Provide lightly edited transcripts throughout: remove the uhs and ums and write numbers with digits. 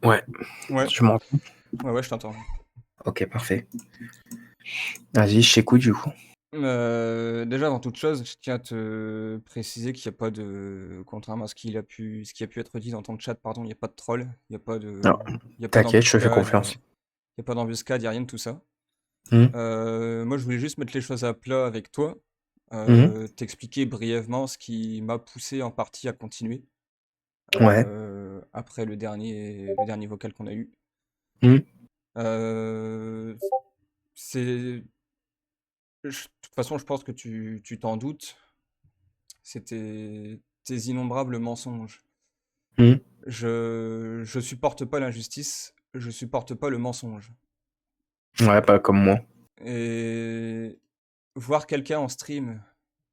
Ouais, Ouais, tu m'entends? ouais, je t'entends. OK, parfait. Vas-y, je t'écoute du coup. Déjà, avant toute chose, je tiens à te préciser qu'il y a pas de contrairement à ce qui a pu être dit dans ton chat, pardon, il y a pas de troll, Non, il y a pas t'inquiète, je te fais d'embuscade, confiance. il y a pas d'embuscade, il y a rien de tout ça. Mmh. Moi, je voulais juste mettre les choses à plat avec toi, Mmh. t'expliquer brièvement ce qui m'a poussé en partie à continuer, Ouais. après le dernier vocal qu'on a eu. Mmh. Heu, c'est de toute façon, je pense que tu t'en doutes, c'était tes innombrables mensonges. Mmh. Je supporte pas l'injustice, je supporte pas le mensonge Ouais, pas comme moi. et voir quelqu'un en stream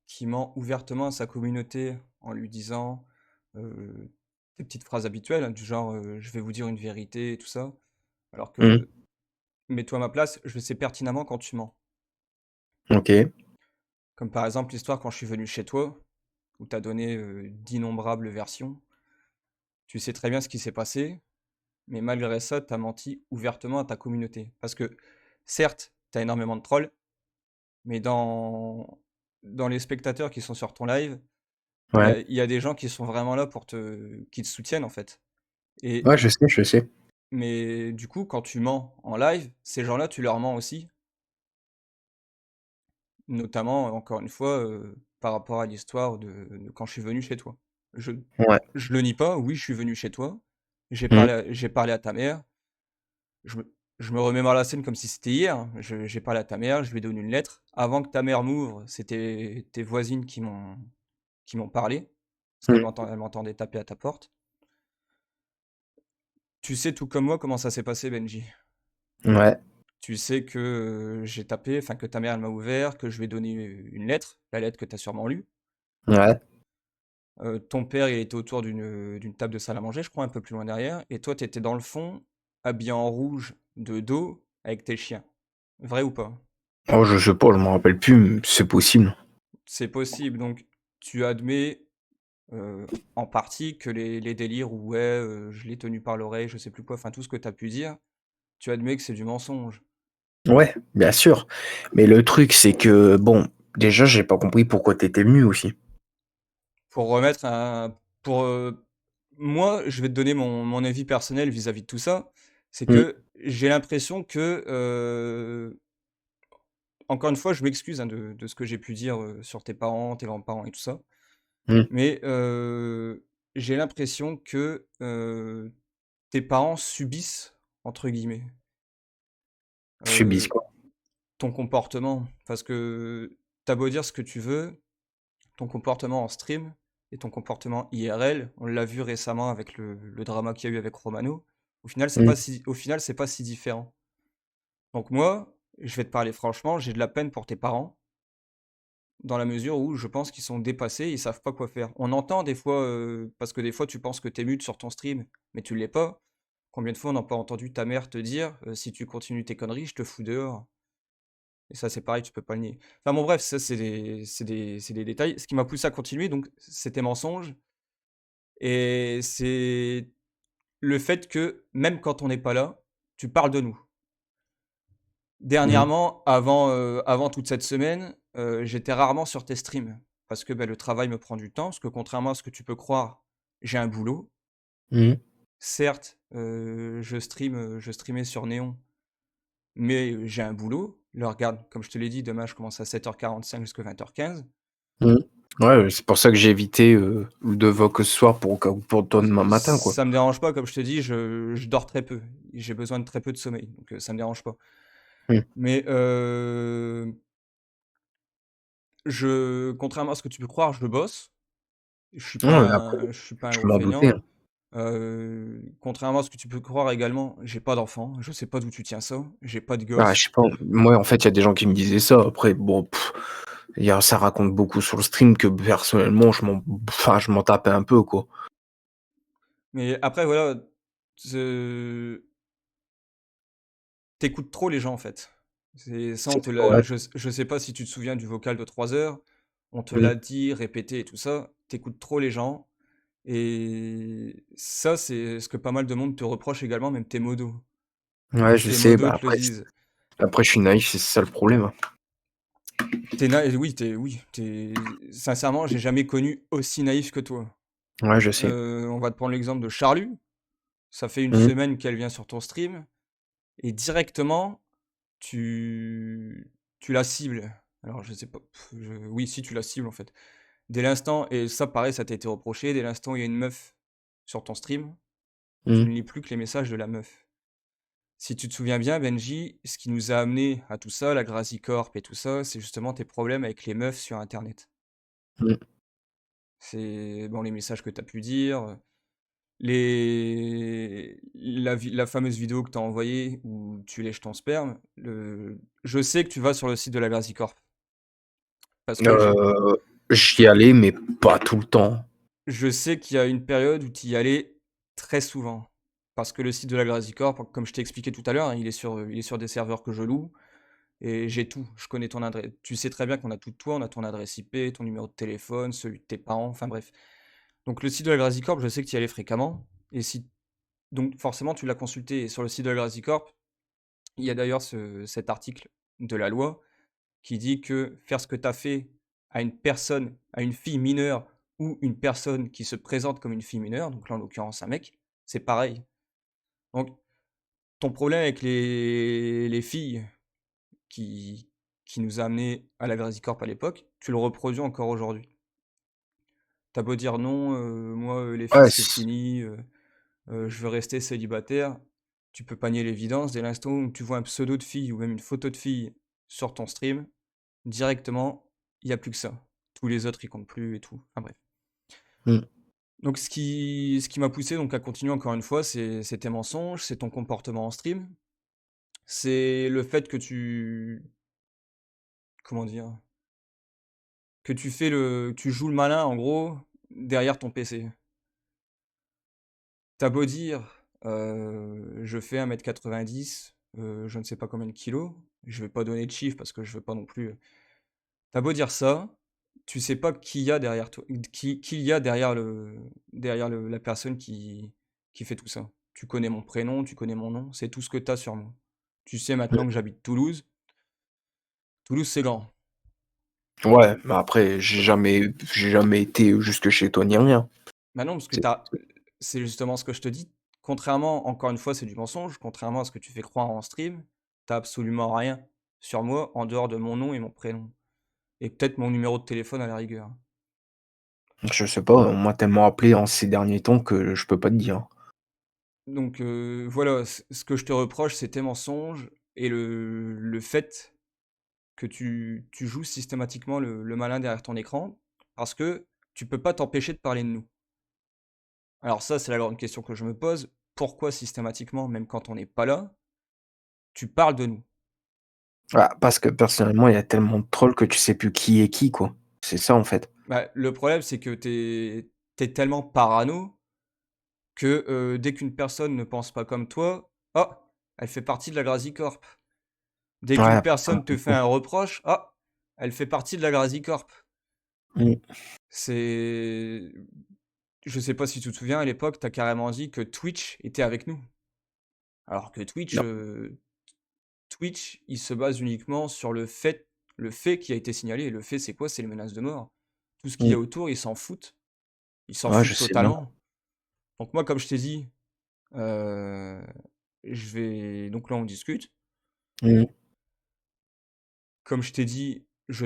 qui ment ouvertement à sa communauté en lui disant, heu, des petites phrases habituelles, hein, du genre, «Je vais vous dire une vérité» et tout ça, alors Mmh. que mets-toi à ma place, je sais pertinemment quand tu mens. OK. Comme par exemple l'histoire quand je suis venu chez toi, où tu as donné, d'innombrables versions. Tu sais très bien ce qui s'est passé, mais malgré ça, tu as menti ouvertement à ta communauté. Parce que certes, tu as énormément de trolls, mais dans les spectateurs qui sont sur ton live, il y Ouais. a il y a des gens qui sont vraiment là qui te soutiennent, en fait. Et Ouais, je sais, je sais. mais du coup, quand tu mens en live, ces gens-là, tu leur mens aussi. Notamment, encore une fois, par rapport à l'histoire de quand je suis venu chez toi. Je Ouais. je le nie pas, oui, je suis venu chez toi, Mmh. j'ai parlé à ta mère, je me remémore la scène comme si c'était hier, hein. J'ai parlé à ta mère, je lui ai donné une lettre. Avant que ta mère m'ouvre, c'était tes voisines qui m'ont parlé, parce Mmh. elles m'entendaient taper à ta porte. Tu sais tout comme moi comment ça s'est passé, Benji. Ouais. Tu sais que, j'ai tapé, enfin que ta mère elle m'a ouvert, que je lui ai donné, une lettre, la lettre que tu as sûrement lue. Ouais. Ton père, il était autour d'une table de salle à manger, je crois, un peu plus loin derrière, et toi, tu étais dans le fond, habillé en rouge, de dos, avec tes chiens. Vrai ou pas? Oh, je sais pas, je m'en rappelle plus, mais c'est possible. C'est possible, donc tu admets, en partie que les délires où ouais, je l'ai tenu par l'oreille, je sais plus quoi, enfin tout ce que tu as pu dire, tu admets que c'est du mensonge. Ouais, bien sûr. Mais le truc, c'est que, bon, déjà, j'ai pas compris pourquoi t'étais venu aussi. Pour remettre un pour, moi, je vais te donner mon avis personnel vis-à-vis de tout ça. C'est Mmh. que j'ai l'impression que, encore une fois, je m'excuse, hein, de ce que j'ai pu dire, sur tes parents, tes grands-parents et tout ça. Mmh. Mais, j'ai l'impression que, tes parents «subissent» entre guillemets, Subissent heu, quoi. ton comportement. Parce que tu as beau dire ce que tu veux, ton comportement en stream et ton comportement IRL, on l'a vu récemment avec le drama qu'il y a eu avec Romano, Mmh. au final, c'est pas si différent. Donc moi, je vais te parler franchement, j'ai de la peine pour tes parents, dans la mesure où je pense qu'ils sont dépassés, ils savent pas quoi faire. On entend des fois, parce que des fois tu penses que tu es mute sur ton stream, mais tu l'es pas. Combien de fois on n'a pas entendu ta mère te dire: «Si tu continues tes conneries, je te fous dehors», et ça, c'est pareil, tu peux pas le nier. Enfin bon bref, ça c'est des détails. Ce qui m'a poussé à continuer donc, c'est tes mensonges et c'est le fait que, même quand on n'est pas là, tu parles de nous. Mmh. Dernièrement, avant toute cette semaine, j'étais rarement sur tes streams parce que, bah, le travail me prend du temps, parce que contrairement à ce que tu peux croire, j'ai un boulot. Mmh. Certes, je streamais sur Néon, mais, j'ai un boulot. Là, regarde, comme je te l'ai dit, demain, je commence à 7h45 jusqu'à 20h15. Mmh. Ouais, c'est pour ça que j'ai évité, de Vogue ce soir pour toi demain matin, quoi. Ça me dérange pas, comme je te dis, je dors très peu. J'ai besoin de très peu de sommeil, donc, ça me dérange pas. Mmh. Mais, contrairement à ce que tu peux croire, je bosse. Ouais, après, Je suis pas un je gros m'en doutais, hein. feignant. Contrairement à ce que tu peux croire également, j'ai pas d'enfant. Je sais pas d'où tu tiens ça. J'ai pas de Ah, je gosse. sais pas, moi, en fait, il y a des gens qui me disaient ça. Après, bon, ça raconte beaucoup sur le stream que personnellement, je m'en tapais un peu, quoi. Mais après voilà, ze tu trop les gens, en fait. C'est ça, on C'est te ouais. l'a je sais pas si tu te souviens du vocal de 3 heures. On te Mmh. l'a dit, répété et tout ça. Tu trop les gens Et ça, c'est ce que pas mal de monde te reproche également, même tes modos. Ouais, Même je tes sais, modos bah, te le disent. après je suis naïf, c'est ça le problème, hein. Oui, t'es sincèrement, j'ai jamais connu aussi naïf que toi. Ouais, je sais. On va te prendre l'exemple de Charlus. Ça fait une Mmh. semaine qu'elle vient sur ton stream et directement tu la cibles. Alors je sais pas, oui, si tu la cibles, en fait. Dès l'instant et ça pareil, ça t'a été reproché, dès l'instant où il y a une meuf sur ton stream, tu Mmh. ne lis plus que les messages de la meuf. Si tu te souviens bien, Benji, ce qui nous a amené à tout ça, la Gracie Corp et tout ça, c'est justement tes problèmes avec les meufs sur internet. Mmh. C'est bon, les messages que tu as pu dire, la fameuse vidéo que tu as envoyée où tu lèches ton sperme, je sais que tu vas sur le site de la Gracie Corp parce que J'y allais, mais pas tout le temps. je sais qu'il y a une période où tu y allais très souvent. Parce que le site de la Gracie Corp, comme je t'ai expliqué tout à l'heure, hein, il est sur des serveurs que je loue et j'ai tout. Je connais ton adresse. Tu sais très bien qu'on a tout de toi, on a ton adresse IP, ton numéro de téléphone, celui de tes parents, enfin bref. Donc le site de la Gracie Corp, je sais que tu y allais fréquemment et si donc forcément tu l'as consulté et sur le site de la Gracie Corp, il y a d'ailleurs cet article de la loi qui dit que faire ce que tu as fait à une personne, à une fille mineure ou une personne qui se présente comme une fille mineure, donc là en l'occurrence un mec, c'est pareil. Donc ton problème avec les filles qui, qui nous a amenés à la Gracie Corp à l'époque, tu le reproduis encore aujourd'hui. T'as beau dire non, moi les filles Ouais, c'est c fini, je veux rester célibataire, tu peux pas nier l'évidence, dès l'instant où tu vois un pseudo de fille ou même une photo de fille sur ton stream, directement, il y a plus que ça. Tous les autres, ils comptent plus et tout. Enfin bref. mmh. Donc ce qui m'a poussé donc à continuer encore une fois, c'est tes mensonges, c'est ton comportement en stream, c'est le fait que tu comment dire? Que tu joues le malin en gros, derrière ton PC. Tu beau dire, je fais 1,90 m, je ne sais pas combien de kilos, je vais pas donner de chiffres parce que je veux pas non plus, tu beau dire ça, tu sais pas qui y a derrière toi, qui y a derrière la personne qui fait tout ça. Tu connais mon prénom, tu connais mon nom, c'est tout ce que tu as sur moi. Tu sais maintenant que j'habite Toulouse. Toulouse, c'est grand. Ouais, mais après j'ai jamais été jusque chez toi ni rien. Bah non, parce que C'est c'est justement ce que je te dis. Contrairement encore une fois, c'est du mensonge, contrairement à ce que tu fais croire en stream, tu absolument rien sur moi en dehors de mon nom et mon prénom et peut-être mon numéro de téléphone à la rigueur. Je sais pas, on m'a tellement appelé en ces derniers temps que je peux pas te dire. Donc voilà, ce que je te reproche, c'est tes mensonges et le fait que tu joues systématiquement le malin derrière ton écran parce que tu peux pas t'empêcher de parler de nous. Alors ça, c'est la grande question que je me pose. Pourquoi systématiquement, même quand on n'est pas là, tu parles de nous? Ah, parce que personnellement, il y a tellement de trolls que tu sais plus qui est qui, quoi. C'est ça, en fait. Bah, le problème, c'est que tu es tellement parano que, dès qu'une personne ne pense pas comme toi, ah! Elle fait partie de la Gracie Corp. Dès Ouais, qu'une après c'est un personne peu te fait con. un reproche, ah! Elle fait partie de la Gracie Corp. Mmh. C'est je sais pas si tu te souviens, à l'époque, tu as carrément dit que Twitch était avec nous. Alors que Non. Twitch, il se base uniquement sur le fait qui a été signalé et le fait, c'est quoi? C'est les menaces de mort. Tout ce qu'il y a Mmh. autour, ils s'en foutent. Ils s'en Ouais, je foutent sais bien. totalement. Donc moi, comme je t'ai dit, heu, je vais donc là, on discute. Mmh. Comme je t'ai dit, je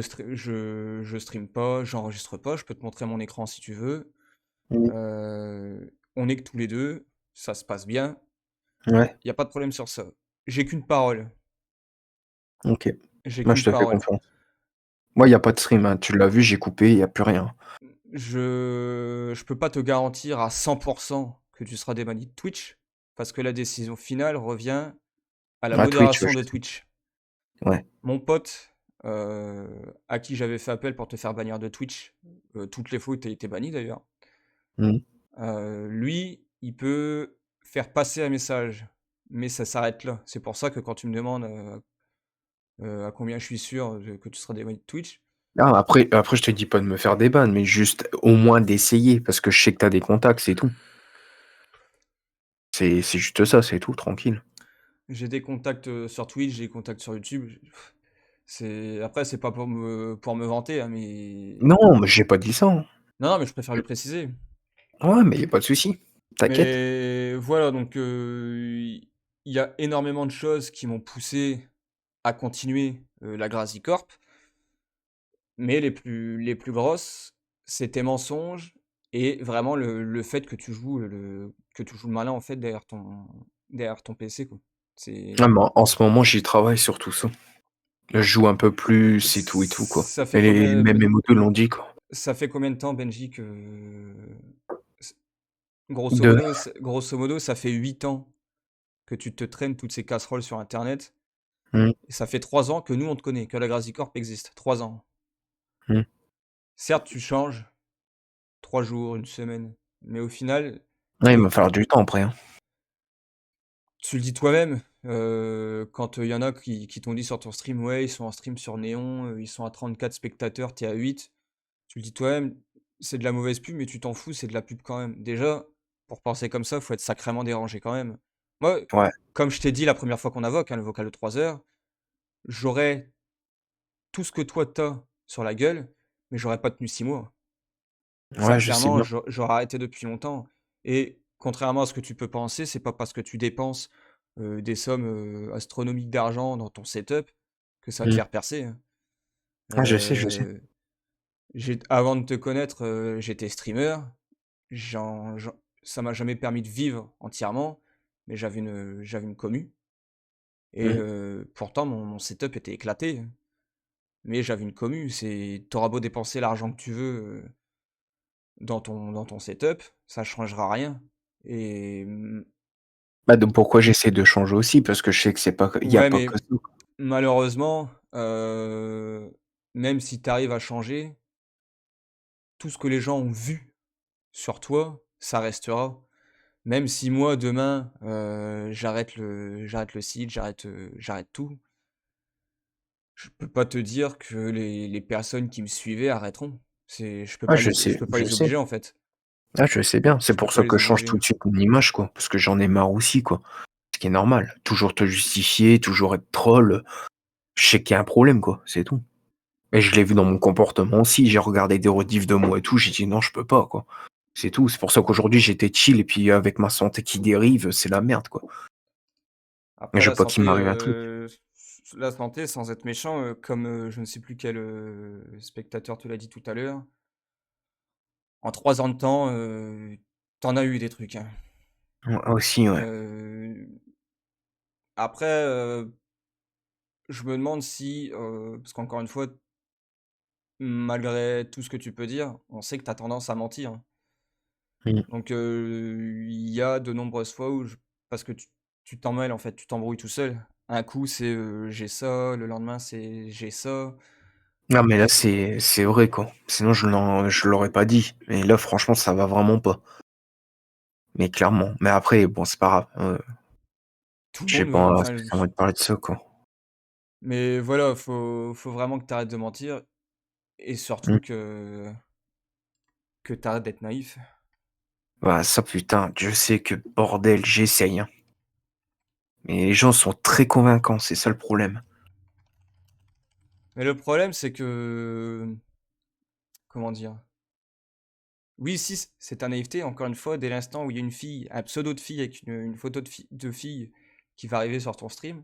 stream pas, j'enregistre pas, je peux te montrer mon écran si tu veux. Mmh. On est que tous les 2, ça se passe bien, Ouais, il y a pas de problème sur ça. J'ai qu'une parole, OK. j'ai Moi, je qu'une te fais parole. confiance. Moi, il y a pas de stream, hein. Tu l'as vu, j'ai coupé, il y a plus rien. Je peux pas te garantir à 100 que tu seras débanni de Twitch, parce que la décision finale revient à la À Twitch, ouais, modération je de sais. Twitch. Ouais. Mon pote, à qui j'avais fait appel pour te faire bannir de Twitch, toutes les fois où tu été banni d'ailleurs, Mmh. lui, il peut faire passer un message, mais ça s'arrête là. C'est pour ça que quand tu me demandes, à combien je suis sûr, que tu seras débanni de Twitch, Non, après je te dis pas de me faire des bannes, mais juste au moins d'essayer parce que je sais que tu as des contacts, c'est tout. C'est juste ça, c'est tout, tranquille. J'ai des contacts, sur Twitch, j'ai des contacts sur YouTube, c'est après c'est pas pour me vanter, hein, mais Non, mais j'ai pas dit ça, hein. non, non, mais je préfère le préciser. Ouais, mais y a pas de souci. T'inquiète. Mais voilà, donc il y a énormément de choses qui m'ont poussé à continuer, la Grazi Corp, mais les plus grosses, c'est tes mensonges et vraiment le fait que tu joues le malin, en fait, derrière ton PC, quoi. Ah, C'est mais en ce moment, j'y travaille sur tout ça. Je joue un peu plus et tout, quoi. ça fait Et les combien même mes motos l'ont dit, quoi. ça fait combien de temps, Benji, que s De grosso modo, ça fait 8 ans que tu te traînes toutes ces casseroles sur internet mmh, et ça fait 3 ans que nous, on te connaît, que la Grazi Corp existe. 3 ans. mmh. Certes, tu changes, 3 jours, une semaine, mais au final, Ouais, il heu, va falloir du temps après, hein. tu le dis toi-même, quand, il y en a qui t'ont dit sur ton stream: «Ouais, ils sont en stream sur Néon, ils sont à 34 spectateurs, tu es à 8». Tu le dis toi-même, c'est de la mauvaise pub, mais tu t'en fous, c'est de la pub quand même. Déjà, pour penser comme ça, faut être sacrément dérangé quand même. Moi, Ouais, comme je t'ai dit la première fois qu'on a voque, hein, le vocal de 3 heures, j'aurais tout ce que toi t'as sur la gueule, mais j'aurais pas tenu 6 mois. ouais, je sais Sincèrement, bien. j'aurais arrêté depuis longtemps et contrairement à ce que tu peux penser, c'est pas parce que tu dépenses, des sommes, astronomiques d'argent dans ton setup que ça va te Mmh. faire percer, hein. Ouais, je sais. J'ai avant de te connaître, j'étais streamer, j'en ça m'a jamais permis de vivre entièrement, mais j'avais une commu et Mmh. pourtant mon setup était éclaté, hein. Mais j'avais une commu, c'est tu auras beau dépenser l'argent que tu veux, dans ton setup, ça changera rien et Bah, donc pourquoi j'essaie de changer aussi, parce que je sais que c'est pas que il y a ouais, pas mais que ça, quoi. malheureusement, même si tu arrives à changer, tout ce que les gens ont vu sur toi, ça restera. Même si moi demain, j'arrête le site, j'arrête tout, je peux pas te dire que les personnes qui me suivaient arrêteront. C'est Ah, je peux pas je les sais. obliger, en fait. Ah, je sais bien. C'est Je peux pour pas ça que les je change obliger. tout de suite mon image, quoi, parce que j'en ai marre aussi, quoi. Ce qui est normal. Toujours te justifier, toujours être troll, je sais qu'il y a un problème, quoi, c'est tout. Et je l'ai vu dans mon comportement aussi, j'ai regardé des rediffs de moi et tout, j'ai dit: «Non, je peux pas, quoi». C'est tout. C'est pour ça qu'aujourd'hui j'étais chill et puis avec ma santé qui dérive, c'est la merde, quoi. Et Après je veux pas qu'il m'arrive un truc. la santé sans être méchant, comme, je ne sais plus quel, spectateur te l'a dit tout à l'heure, en 3 ans de temps, tu as eu des trucs, hein. Ouais, aussi, ouais. Heu, après, je me demande si, parce qu'encore une fois, malgré tout ce que tu peux dire, on sait que tu as tendance à mentir. Mmh. Donc, il y a de nombreuses fois où parce que tu t'en mêles en fait, tu t'embrouilles tout seul. Un coup c'est, «J'ai ça», le lendemain c'est: «J'ai ça». Non, mais là, c'est vrai, quoi. Sinon je l'aurais pas dit. Mais là, franchement, ça va vraiment pas. Mais clairement. Mais après, bon, c'est pas grave, Tout le j'ai monde, pas enfin, spécialement envie de parler de ça, quoi. mais voilà, faut vraiment que tu arrêtes de mentir et Mmh. surtout que tu arrêtes d'être naïf. Bah, ça, putain, je sais que bordel, j'essaye, hein. Mais les gens sont très convaincants, c'est ça le problème. Mais le problème c'est que, comment dire? Oui, si, c'est ta naïveté, encore une fois, dès l'instant où il y a une fille, un pseudo de fille avec une photo de fille qui va arriver sur ton stream,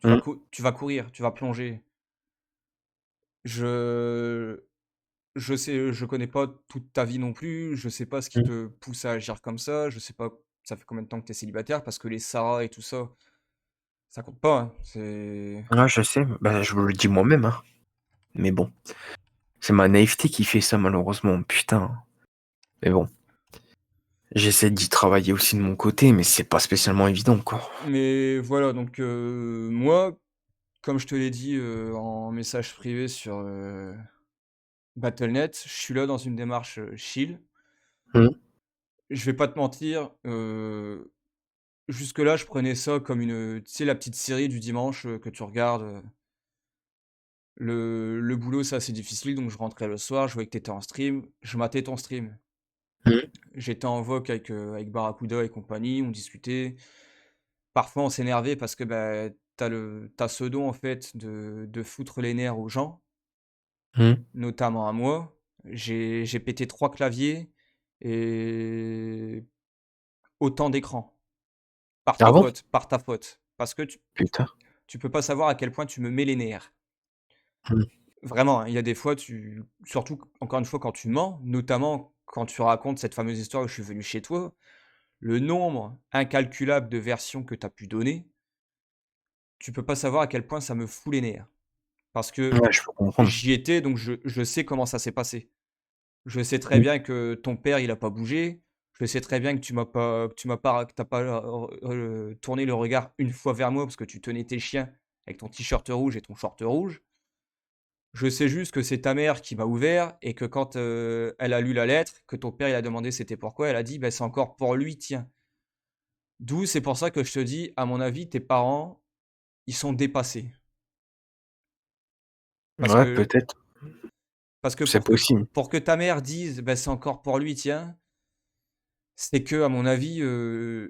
Mmh. tu vas courir, tu vas plonger. Je je connais pas toute ta vie non plus, je sais pas ce qui Mmh. te pousse à agir comme ça, je sais pas ça fait combien de temps que tu es célibataire parce que les Sarah et tout ça, ça compte pas, hein. C'est Ouais, je sais, bah, je me le dis moi-même, hein. Mais bon, c'est ma naïveté qui fait ça malheureusement, putain. Mais bon, j'essaie d'y travailler aussi de mon côté, mais c'est pas spécialement évident, quoi. mais voilà donc moi, comme je te l'ai dit, en message privé sur, Battle.net, je suis là dans une démarche, chill. Mmh. Je vais pas te mentir, jusque-là, je prenais ça comme une, tu sais, la petite série du dimanche, que tu regardes, Le boulot, c'est assez difficile, donc je rentrais le soir, je voyais que tu étais en stream, je matais ton stream. Mmh. J'étais en voc avec Barracuda et compagnie, on discutait. Parfois, on s'énervait parce que, bah, tu ce don, en fait, de foutre les nerfs aux gens, Mmh. notamment à moi. J'ai pété 3 claviers et autant d'écrans. Ah bon? Par ta faute. Parce que Putain. tu peux pas savoir à quel point tu me mets les nerfs. Mmh. Vraiment, hein, il y a des fois, surtout, encore une fois, quand tu mens, notamment quand tu racontes cette fameuse histoire où je suis venu chez toi, le nombre incalculable de versions que tu as pu donner, tu peux pas savoir à quel point ça me fout les nerfs. Parce que Ouais, je peux comprendre. j'y étais, donc je sais comment ça s'est passé. Je sais très Mmh. bien que ton père, il a pas bougé. Je sais très bien que tu pas, tourné le regard une fois vers moi parce que tu tenais tes chiens avec ton t-shirt rouge et ton short rouge. Je sais juste que c'est ta mère qui m'a ouvert et que quand, elle a lu la lettre, que ton père, il a demandé c'était pourquoi, elle a dit: «Bah, c'est encore pour lui, tiens». D'où c'est pour ça que je te dis, à mon avis, tes parents, ils sont dépassés. Parce Ouais, que peut-être, parce que c'est possible. pour que ta mère dise: «Bah, c'est encore pour lui, tiens», c'est que à mon avis,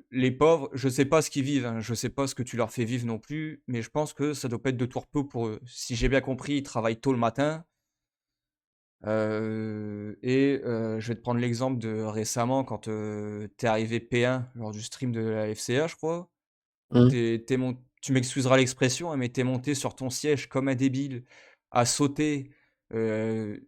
les pauvres, je sais pas ce qu'ils vivent, hein, je sais pas ce que tu leur fais vivre non plus, mais je pense que ça doit pas être de tout repos pour eux. Si j'ai bien compris, ils travaillent tôt le matin, je vais te prendre l'exemple de récemment quand, tu es arrivé P1 lors du stream de la FCA, je crois. Mmh. Tu mon Tu m'excuseras l'expression, hein, mais tu es monté sur ton siège comme un débile, à sauter, heu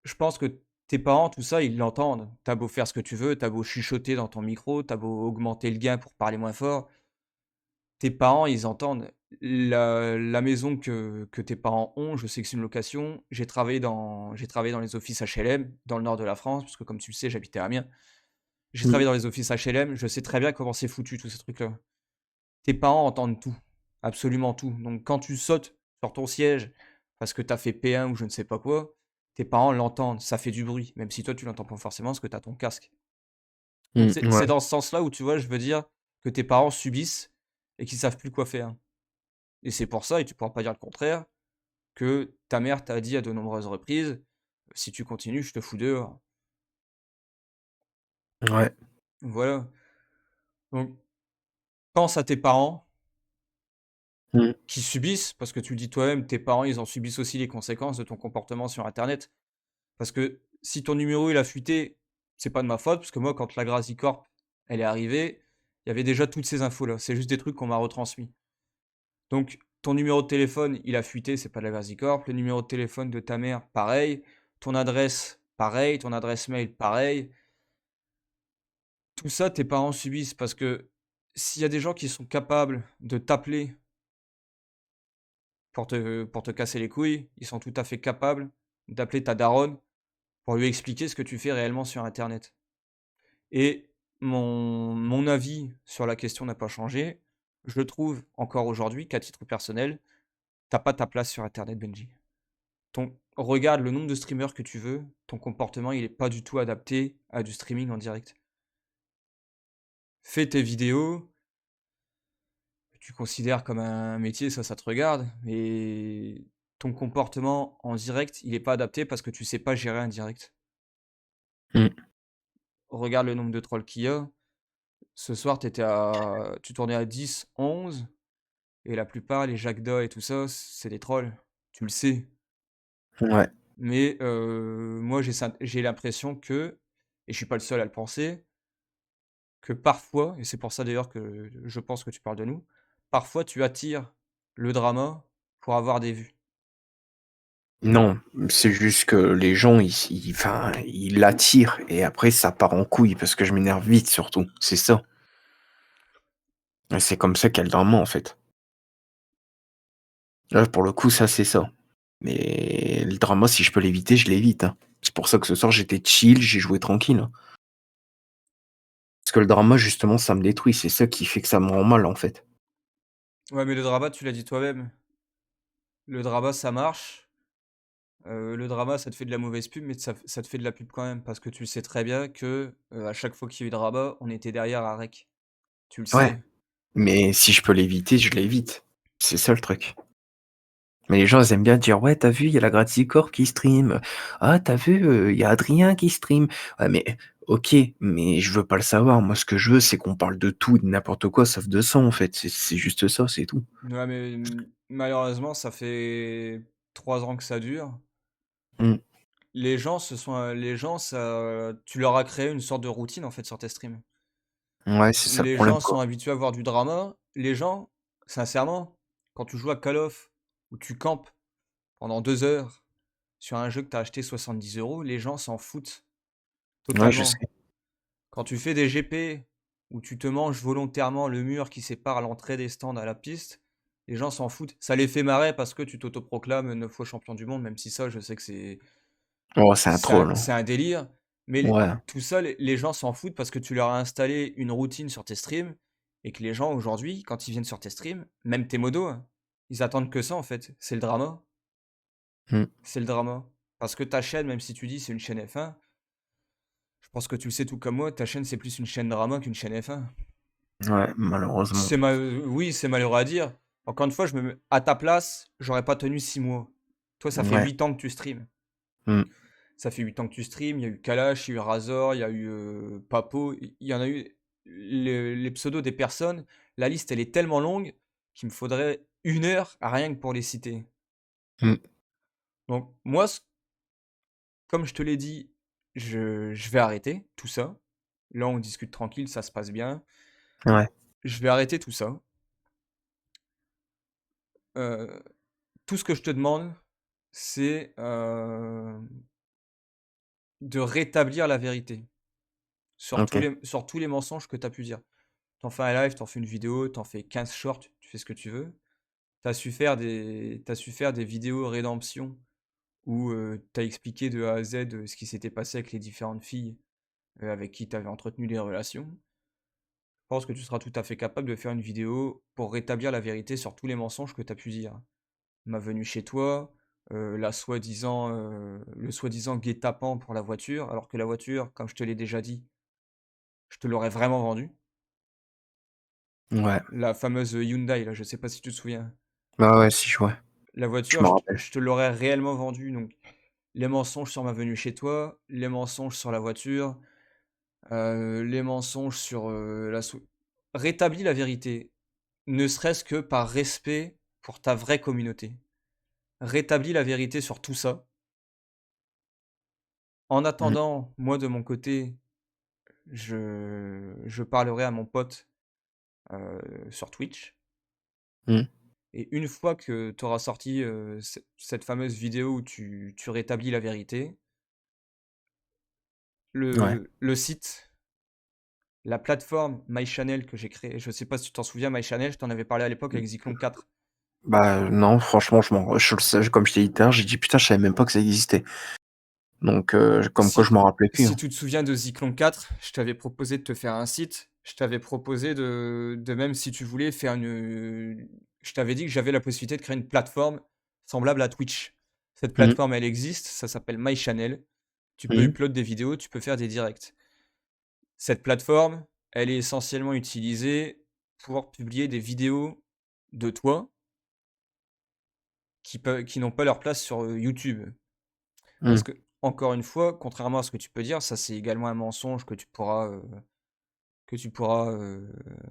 je pense que tes parents, tout ça, ils l'entendent. Tu as beau faire ce que tu veux, tu as beau chuchoter dans ton micro, tu as beau augmenter le gain pour parler moins fort, tes parents, ils entendent. La maison que tes parents ont, je sais que c'est une location. J'ai travaillé dans les offices HLM, dans le nord de la France, parce que comme tu le sais, j'habitais à Amiens. J'ai Mmh. travaillé dans les offices HLM, je sais très bien comment c'est foutu tous ces trucs-là. Tes parents entendent tout, absolument tout. Donc quand tu sautes sur ton siège parce que tu as fait P1 ou je ne sais pas quoi, tes parents l'entendent, ça fait du bruit, même si toi tu l'entends pas forcément parce que tu as ton casque. Donc Mmh, c'est ouais. dans ce sens-là où tu vois, je veux dire que tes parents subissent et qu'ils savent plus quoi faire. Et c'est pour ça, et tu pourras pas dire le contraire, que ta mère t'a dit à de nombreuses reprises: «Si tu continues, je te fous dehors». Ouais. Voilà. Donc pense à tes parents Mmh. qui subissent, parce que tu le dis toi-même, tes parents, ils en subissent aussi les conséquences de ton comportement sur internet. Parce que si ton numéro il a fuité, c'est pas de ma faute, parce que moi quand la Grasicorp, elle est arrivée, il y avait déjà toutes ces infos là. C'est juste des trucs qu'on m'a retransmis. Donc ton numéro de téléphone, il a fuité, c'est pas de la Grasicorp. Le numéro de téléphone de ta mère, pareil. Ton adresse, pareil. Ton adresse mail, pareil. Tout ça, tes parents subissent parce que s'il y a des gens qui sont capables de t'appeler pour te casser les couilles, ils sont tout à fait capables d'appeler ta daronne pour lui expliquer ce que tu fais réellement sur internet. Et mon avis sur la question n'a pas changé. Je trouve encore aujourd'hui qu'à titre personnel, tu as pas ta place sur internet, Benji. Regarde le nombre de streamers que tu veux, ton comportement, il est pas du tout adapté à du streaming en direct. Fais tes vidéos, tu considères comme un métier, ça te regarde, mais ton comportement en direct, il est pas adapté parce que tu sais pas gérer un direct. Mmh. Regarde le nombre de trolls qu'il y a. Ce soir, tu tournais à 10, 11. Et la plupart, les Jackdaw et tout ça, c'est des trolls. Tu le sais. Ouais. Mais moi, j'ai l'impression que, et je suis pas le seul à le penser, que parfois, et c'est pour ça d'ailleurs que je pense que tu parles de nous, parfois tu attires le drama pour avoir des vues. Non, c'est juste que les gens, enfin, ils l'attirent et après ça part en couille parce que je m'énerve vite surtout, c'est ça. Et c'est comme ça qu'il y a le drama, en fait. Là, pour le coup, ça, c'est ça. Mais le drama, si je peux l'éviter, je l'évite, hein. C'est pour ça que ce soir, j'étais chill, j'ai joué tranquille, hein. Parce que le drama, justement, ça me détruit, c'est ça qui fait que ça me rend mal, en fait. Ouais, mais le drama, tu l'as dit toi-même, le drama, ça marche. Le drama, ça te fait de la mauvaise pub, mais ça te fait de la pub quand même, parce que tu sais très bien que, à chaque fois qu'il y a eu drama, on était derrière à rec. Tu le Ouais, sais. mais si je peux l'éviter, je l'évite. C'est ça le truc. Mais les gens, ils aiment bien dire: «Ouais, t'as vu, il y a la Graticor qui stream. Ah, t'as vu, il y a Adrien qui stream». Ouais, mais OK, mais je veux pas le savoir. Moi, ce que je veux, c'est qu'on parle de tout et de n'importe quoi sauf de ça, en fait. C'est juste ça, c'est tout. Ouais, mais, malheureusement, ça fait 3 ans que ça dure. Mmh. Les gens, ça tu leur as créé une sorte de routine, en fait, sur tes streams. Ouais, c'est ça le Les problème, gens sont quoi. habitués à voir du drama. Les gens, sincèrement, quand tu joues à Call of, où tu campes pendant 2 heures sur un jeu que tu as acheté 70 €, les gens s'en foutent Ouais, je sais. totalement. Quand tu fais des GP, où tu te manges volontairement le mur qui sépare l'entrée des stands à la piste, les gens s'en foutent. Ça les fait marrer parce que tu t'autoproclames 9 fois champion du monde, même si ça, je sais que Oh, c'est un troll, hein. c'est un délire. Mais Ouais. tout ça, les gens s'en foutent parce que tu leur as installé une routine sur tes streams et que les gens aujourd'hui, quand ils viennent sur tes streams, même tes modos, hein, ils attendent que ça en fait. C'est le drama. Mmh. C'est le drama. Parce que ta chaîne, même si tu dis c'est une chaîne F1, je pense que tu le sais tout comme moi, ta chaîne c'est plus une chaîne drama qu'une chaîne F1. Ouais, malheureusement. Oui, c'est malheureux à dire. Encore une fois, je me mets à ta place, j'aurais pas tenu 6 mois. Toi, ça fait Ouais. 8 ans que tu streams. Mmh. Ça fait 8 ans que tu streams, il y a eu Kalash, il y a eu Razor, il y a eu, Papo, il y en a eu les pseudos des personnes, la liste elle est tellement longue qu'il me faudrait 1 heure rien que pour les citer. Mmh. Donc moi, comme je te l'ai dit, je vais arrêter tout ça. Là, on discute tranquille, ça se passe bien. Ouais. Je vais arrêter tout ça. Heu, Tout ce que je te demande, c'est, de rétablir la vérité OK. sur tous les mensonges que tu as pu dire. T'en fais un live, t'en fais une vidéo, t'en fais 15 shorts, tu fais ce que tu veux. T'as su faire des vidéos rédemption où, tu expliqué de A à Z, ce qui s'était passé avec les différentes filles, avec qui t'avais entretenu des relations. Je pense que tu seras tout à fait capable de faire une vidéo pour rétablir la vérité sur tous les mensonges que t'as pu dire. Ma venue chez toi, le soi-disant guet-apens pour la voiture, alors que la voiture, comme je te l'ai déjà dit, je te l'aurais vraiment vendue. Ouais. La fameuse Hyundai là, je sais pas si tu te souviens? Bah, ouais, si, je vois. La Je voiture, me rappelle. je te l'aurais réellement vendue, donc les mensonges sur ma venue chez toi, les mensonges sur la voiture, les mensonges sur, la sou rétablis la vérité, ne serait-ce que par respect pour ta vraie communauté. Rétablis la vérité sur tout ça. En Mmh. attendant, moi de mon côté, je parlerai à mon pote, sur Twitch Mmh. et une fois que tu auras sorti, cette fameuse vidéo où tu rétablis la vérité, Ouais. le site, la plateforme MyChannel que j'ai créée, je sais pas si tu t'en souviens, MyChannel, je t'en avais parlé à l'époque avec Zyklon 4. Bah, non, franchement, je le sais, comme je t'ai dit tout à l'heure, j'ai dit: «Putain, je savais même pas que ça existait». Donc comme quoi je Si m'en rappelais plus, si hein. tu te souviens de Zyklon 4, je t'avais proposé de te faire un site, je t'avais proposé de même si tu voulais faire je t'avais dit que j'avais la possibilité de créer une plateforme semblable à Twitch. Cette Mmh. plateforme, elle existe, ça s'appelle MyChannel. Tu peux Mmh. upload des vidéos, tu peux faire des directs. Cette plateforme, elle est essentiellement utilisée pour publier des vidéos de toi qui n'ont pas leur place sur, YouTube. Parce Mmh. que, encore une fois, contrairement à ce que tu peux dire, ça c'est également un mensonge que tu pourras,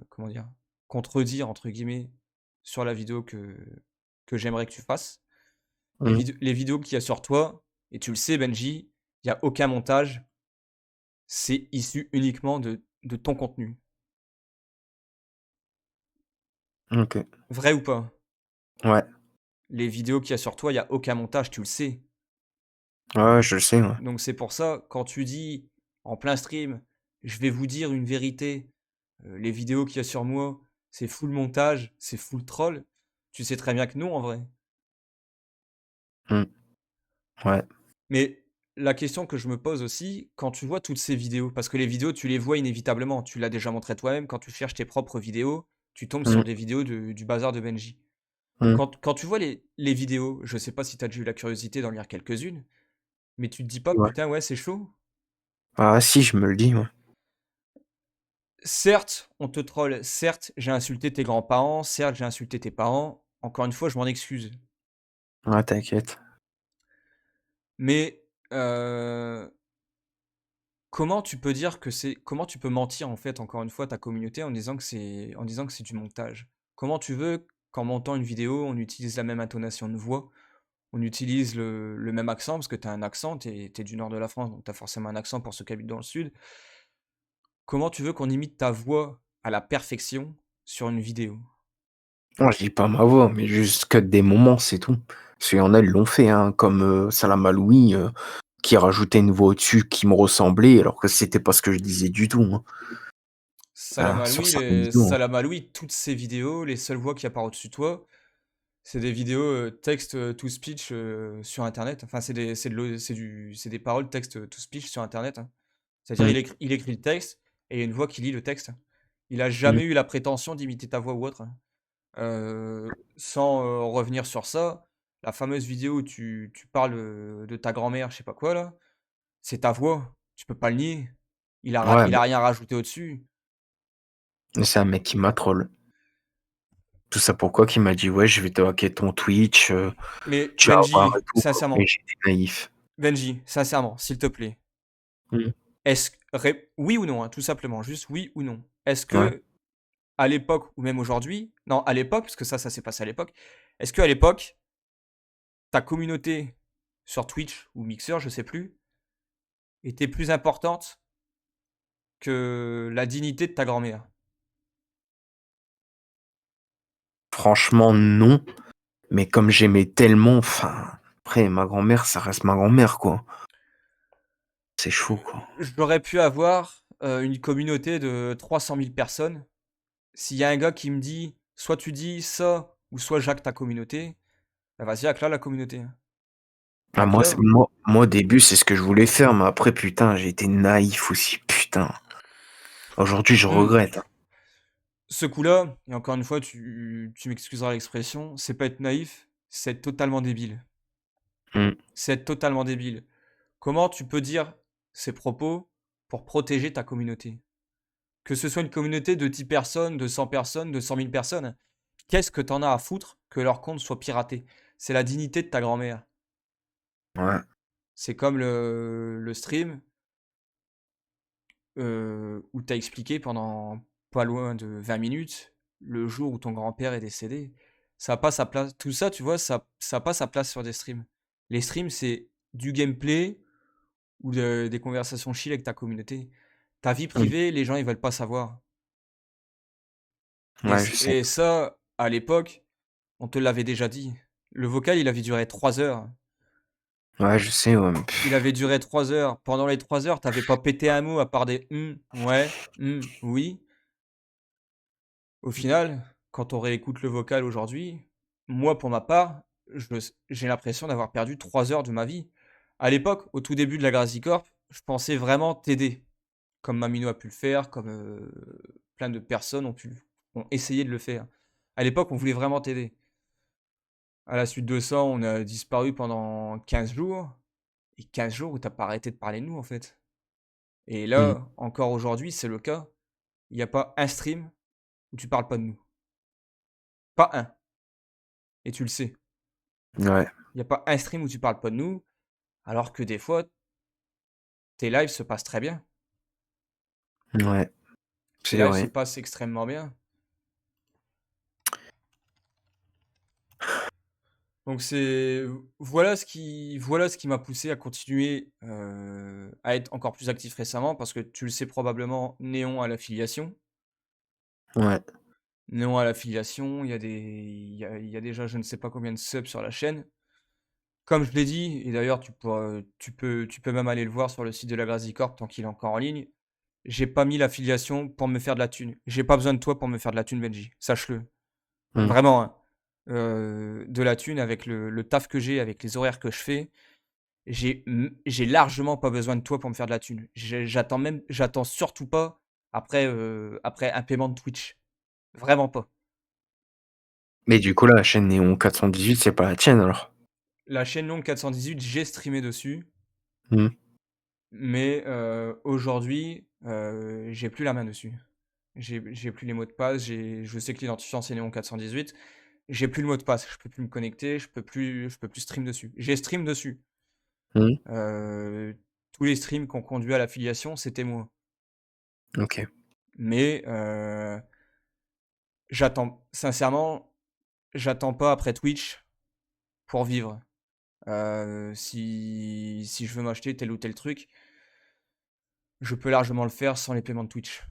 comment dire? «Contredire» entre guillemets sur la vidéo que j'aimerais que tu fasses. Mmh. Les vidéos qu'il y a sur toi et tu le sais Benji, il y a aucun montage, c'est issu uniquement de ton contenu. OK. Vrai ou pas? Ouais. Les vidéos qu'il y a sur toi, il y a aucun montage, tu le sais. Ouais, ouais, je le sais, ouais. Donc c'est pour ça, quand tu dis en plein stream: «Je vais vous dire une vérité, les vidéos qu'il y a sur moi, c'est full montage, c'est full troll», tu sais très bien que non en vrai. Mmh. Ouais. Mais la question que je me pose aussi, quand tu vois toutes ces vidéos, parce que les vidéos, tu les vois inévitablement, tu l'as déjà montré toi-même, quand tu cherches tes propres vidéos, tu tombes sur Mmh. des vidéos du bazar de Benji. Mmh. Quand tu vois les vidéos, je sais pas si tu as déjà eu la curiosité d'en lire quelques-unes, mais tu te dis pas: Ouais. «Putain, ouais, c'est chaud». Ah si, je me le dis, ouais. Certes, on te troll, certes, j'ai insulté tes grands-parents, certes, j'ai insulté tes parents. Encore une fois, je m'en excuse. Ouais, t'inquiète. Mais, comment tu peux dire que c'est comment tu peux mentir, en fait, encore une fois, à ta communauté en disant que c'est du montage? Comment tu veux qu'en montant une vidéo, on utilise la même intonation de voix, on utilise le même accent? Parce que tu as un accent, tu es du nord de la France, donc tu as forcément un accent pour ceux qui habitent dans le sud. Comment tu veux qu'on imite ta voix à la perfection sur une vidéo? Moi, je dis pas ma voix, mais juste que des moments, c'est tout. Parce qu'il y en a, ils l'ont fait, hein, comme, Salam Aloui, qui rajoutait une voix au-dessus qui me ressemblait, alors que c'était pas ce que je disais du tout, hein. Hein, sur certaines vidéos, hein. Salam Aloui, toutes ses vidéos, les seules voix qui apparaissent au-dessus de toi, c'est des vidéos, text, to speech, sur internet. Enfin, c'est des paroles text, to speech sur internet, hein. C'est-à-dire Mmh, il écrit le texte et il y a une voix qui lit le texte. Il a mmh. jamais eu la prétention d'imiter ta voix ou autre. Sans, revenir sur ça, la fameuse vidéo où tu parles, de ta grand-mère, je sais pas quoi là, c'est ta voix, tu peux pas le nier. Ouais, Il bah, a rien rajouté au-dessus. c'est un mec qui m'a troll. Tout ça pourquoi? Qu'il m'a dit: «Ouais, je vais te hacker ton Twitch, Mais tu vas voir et Benji, tout», et sincèrement, j'étais naïf. Benji, sincèrement, s'il te plaît, Mmh, est-ce oui ou non, hein, tout simplement, juste oui ou non. Est-ce ouais. que à l'époque ou même aujourd'hui non, à l'époque, parce que ça s'est passé à l'époque. Est-ce qu'à l'époque, ta communauté sur Twitch ou Mixer, je sais plus, était plus importante que la dignité de ta grand-mère? Franchement, non, mais comme j'aimais tellement, enfin, après ma grand-mère, ça reste ma grand-mère, quoi. C'est chaud, quoi. J'aurais pu avoir, une communauté de 300 000 personnes. S'il y a un gars qui me dit: «Soit tu dis ça ou soit j'hack ta communauté», bah, vas-y hack-la la communauté, hein. Ah, moi, c'est Hack-la. moi au début, c'est ce que je voulais faire, mais après, putain, j'ai été naïf aussi, putain. Aujourd'hui, je Mmh. regrette, hein. Ce coup-là et encore une fois, tu m'excuseras l'expression, c'est pas être naïf, c'est être totalement débile. Mmh, C'est être totalement débile. Comment tu peux dire ces propos pour protéger ta communauté? Que ce soit une communauté de 10 personnes, de 100 personnes, de 100 000 personnes, qu'est-ce que tu en as à foutre que leur compte soit piraté? C'est la dignité de ta grand-mère. ouais, C'est comme le stream, où tu as expliqué pendant pas loin de 20 minutes, le jour où ton grand-père est décédé. Ça a pas sa place tout ça, tu vois, ça a pas sa place sur des streams. Les streams, c'est du gameplay ou des conversations chill avec ta communauté. Ta vie mmh, privée, les gens, ils veulent pas savoir ouais, je sais. et ça, à l'époque, on te l'avait déjà dit. Le vocal, il avait duré 3 heures. Ouais, je sais, ouais, mais Il avait duré 3 heures. Pendant les 3 heures, tu avais pas pété un mot à part des ouais, oui». Au final, quand on réécoute le vocal aujourd'hui, moi, pour ma part, j'ai l'impression d'avoir perdu 3 heures de ma vie. À l'époque, au tout début de la Grazi Corp, je pensais vraiment t'aider, comme Mamino a pu le faire, comme, plein de personnes ont essayé de le faire. À l'époque, on voulait vraiment t'aider. À la suite de ça, on a disparu pendant 15 jours et 15 jours où tu pas arrêté de parler de nous, en fait. Et mmh, là, encore aujourd'hui, c'est le cas. Il y a pas un stream où tu parles pas de nous. Pas un, et tu le sais. ouais, Il y a pas un stream où tu parles pas de nous, alors que des fois, tes lives se passent très bien. ouais, Tes c'est lives se vrai. passent extrêmement bien. Donc voilà ce qui m'a poussé à continuer, à être encore plus actif récemment parce que tu le sais probablement, Néon a l'affiliation. Ouais, Néon a l'affiliation, il y a déjà je ne sais pas combien de subs sur la chaîne. Comme je l'ai dit et d'ailleurs tu peux même aller le voir sur le site de la Grazi Corp tant qu'il est encore en ligne. J'ai pas mis l'affiliation pour me faire de la thune. J'ai pas besoin de toi pour me faire de la thune, Benji, sache-le. mmh, Vraiment, hein. De la thune avec le taf que j'ai, avec les horaires que je fais, j'ai largement pas besoin de toi pour me faire de la thune. J'attends surtout pas après un paiement de Twitch. Vraiment pas. mais du coup, là, la chaîne Néon 418, c'est pas la tienne, alors? La chaîne longue 418, j'ai streamé dessus, Mmh, mais aujourd'hui, j'ai plus la main dessus. J'ai plus les mots de passe, je sais que l'identifiant c'est Néon 418. j'ai plus le mot de passe, je peux plus me connecter, je peux plus stream dessus. J'ai stream dessus. Mmh. Heu, Tous les streams qui ont conduit à l'affiliation, c'était moi. OK. Mais, j'attends pas après Twitch pour vivre. Si je veux m'acheter tel ou tel truc, je peux largement le faire sans les paiements de Twitch.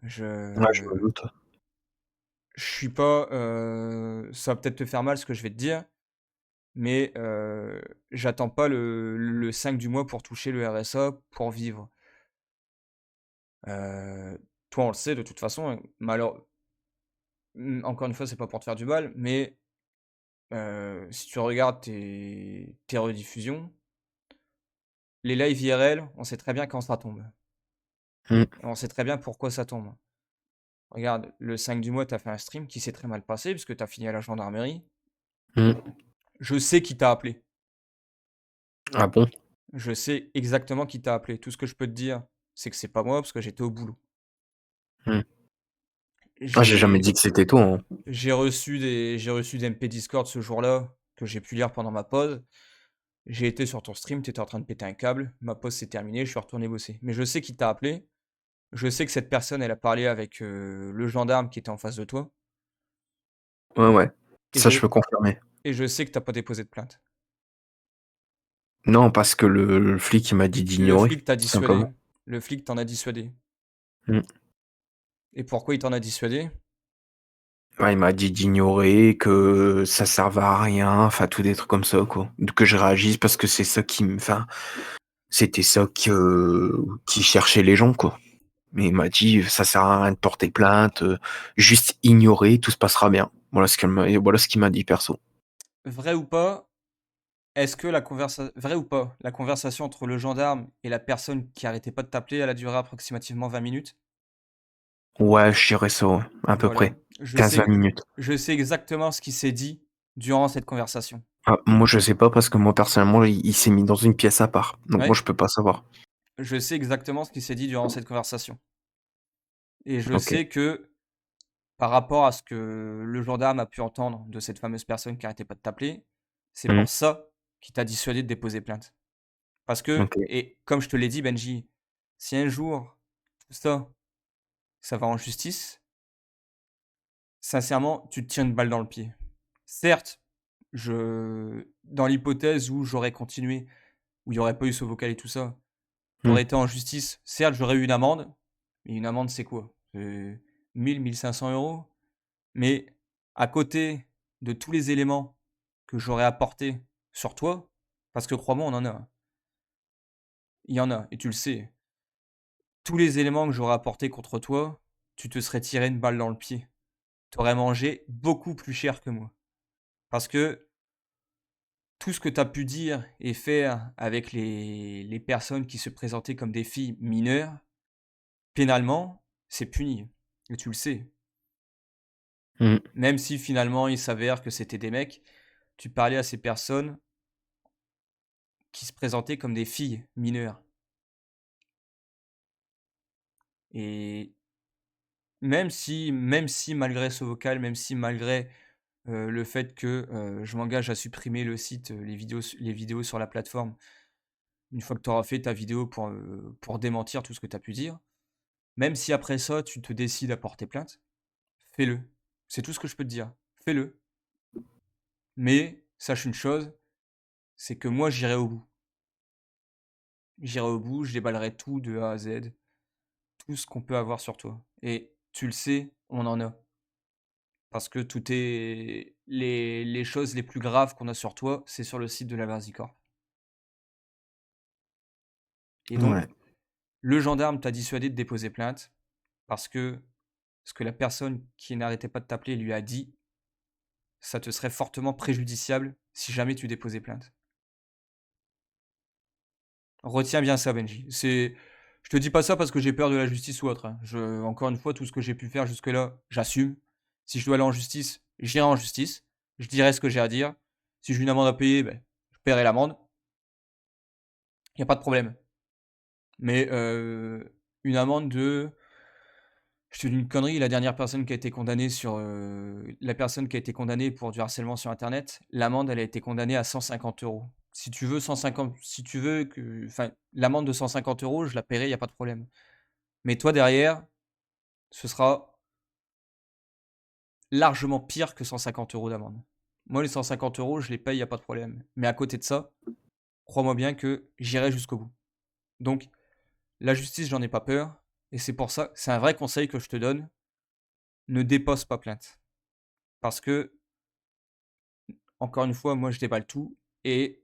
Ouais, je Je me doute. je suis pas, ça va peut-être te faire mal ce que je vais te dire, mais, j'attends pas le 5 du mois pour toucher le RSA pour vivre. Heu, Toi, on le sait de toute façon, encore une fois, c'est pas pour te faire du mal, mais, si tu regardes tes rediffusions, les lives IRL, on sait très bien quand ça tombe Mmh. et on sait très bien pourquoi ça tombe. Regarde, le 5 du mois, tu as fait un stream qui s'est très mal passé puisque tu as fini à la gendarmerie. Mmh. Je sais qui t'a appelé. Ah bon? Je sais exactement qui t'a appelé. Tout ce que je peux te dire, c'est que c'est pas moi parce que j'étais au boulot. Mmh. Ah, j'ai jamais J'ai dit que c'était toi, hein. j'ai reçu des MP Discord ce jour-là que j'ai pu lire pendant ma pause. J'ai été sur ton stream, tu étais en train de péter un câble. Ma pause s'est terminée, je suis retourné bosser. Mais je sais qui t'a appelé. Je sais que cette personne, elle a parlé avec, le gendarme qui était en face de toi Ouais, ouais. et Ça, je je peux confirmer. et je sais que tu as pas déposé de plainte. Non, parce que le flic, il m'a dit Le d'ignorer, flic t'a tout dissuadé. simplement. Le flic t'en a dissuadé. Mmh. Et pourquoi il t'en a dissuadé? Ouais, il m'a dit d'ignorer, que ça servait à rien, enfin, tous des trucs comme ça, quoi. Que je réagisse parce que c'est ça qui me enfin, c'était ça qui cherchait les gens, quoi. Mais il m'a dit: «Ça sert à rien de porter plainte, juste ignorer, tout se passera bien». Voilà ce qu'il m'a dit perso. Vrai ou pas, est-ce que vrai ou pas, la conversation entre le gendarme et la personne qui arrêtait pas de t'appeler, elle a duré approximativement 20 minutes? Ouais, je dirais ça, ouais, à peu Voilà. près 15-20 minutes. Je sais exactement ce qui s'est dit durant cette conversation. Ah, moi, je sais pas parce que moi, personnellement, il s'est mis dans une pièce à part, donc moi, Ouais, je peux pas savoir. je sais exactement ce qui s'est dit durant cette conversation et je OK. sais que, par rapport à ce que le gendarme a pu entendre de cette fameuse personne qui arrêtait pas de t'appeler, c'est Mmh. pour ça qu'il t'a dissuadé de déposer plainte. Parce que OK. et comme je te l'ai dit Benji, si un jour tout ça, ça va en justice, sincèrement, tu te tires une balle dans le pied. Certes, je dans l'hypothèse où j'aurais continué, où il y aurait pas eu ce vocal et tout ça, tu Mmh. aurais été en justice, certes, j'aurais eu une amende, mais une amende, c'est quoi? 1 500 €. Mais à côté de tous les éléments que j'aurais apportés sur toi, parce que crois-moi, on en a, hein, il y en a et tu le sais. Tous les éléments que j'aurais apportés contre toi, tu te serais tiré une balle dans le pied. Tu aurais mangé beaucoup plus cher que moi. Parce que tout ce que tu as pu dire et faire avec les personnes qui se présentaient comme des filles mineures, pénalement, c'est puni et tu le sais. Mmh. Même si finalement il s'avère que c'était des mecs, tu parlais à ces personnes qui se présentaient comme des filles mineures et même si malgré ce vocal, même si malgré, le fait que, je m'engage à supprimer le site, les vidéos sur la plateforme, une fois que tu auras fait ta vidéo pour démentir tout ce que tu as pu dire. Même si après ça, tu te décides à porter plainte, fais-le. C'est tout ce que je peux te dire. Fais-le. Mais sache une chose, c'est que moi j'irai au bout. J'irai au bout, je déballerai tout de A à Z, tout ce qu'on peut avoir sur toi et tu le sais, on en a. Parce que tout est les choses les plus graves qu'on a sur toi, c'est sur le site de la Verzicorp et donc Ouais. le gendarme t'a dissuadé de déposer plainte parce que ce que la personne qui n'arrêtait pas de t'appeler lui a dit, ça te serait fortement préjudiciable si jamais tu déposais plainte. Retiens bien ça, Benji. Je te dis pas ça parce que j'ai peur de la justice ou autre, hein. Encore une fois, tout ce que j'ai pu faire jusque-là, j'assume. Si je dois aller en justice, j'irai en justice. Je dirai ce que j'ai à dire. Si j'ai une amende à payer, ben, je paierai l'amende. Il y a pas de problème. Mais une amende de Je te dis une connerie, la dernière personne qui a été condamnée sur, la personne qui a été condamnée pour du harcèlement sur internet, l'amende, elle a été condamnée à 150 €. Si tu veux que enfin, l'amende de 150 €, je la paierai, il y a pas de problème. Mais toi derrière, ce sera largement pire que 150 € d'amende. Moi les 150 €, je les paye, il y a pas de problème. Mais à côté de ça, crois-moi bien que j'irai jusqu'au bout. Donc la justice, j'en ai pas peur et c'est pour ça c'est un vrai conseil que je te donne, ne dépose pas plainte. Parce que encore une fois, moi, je déballe tout et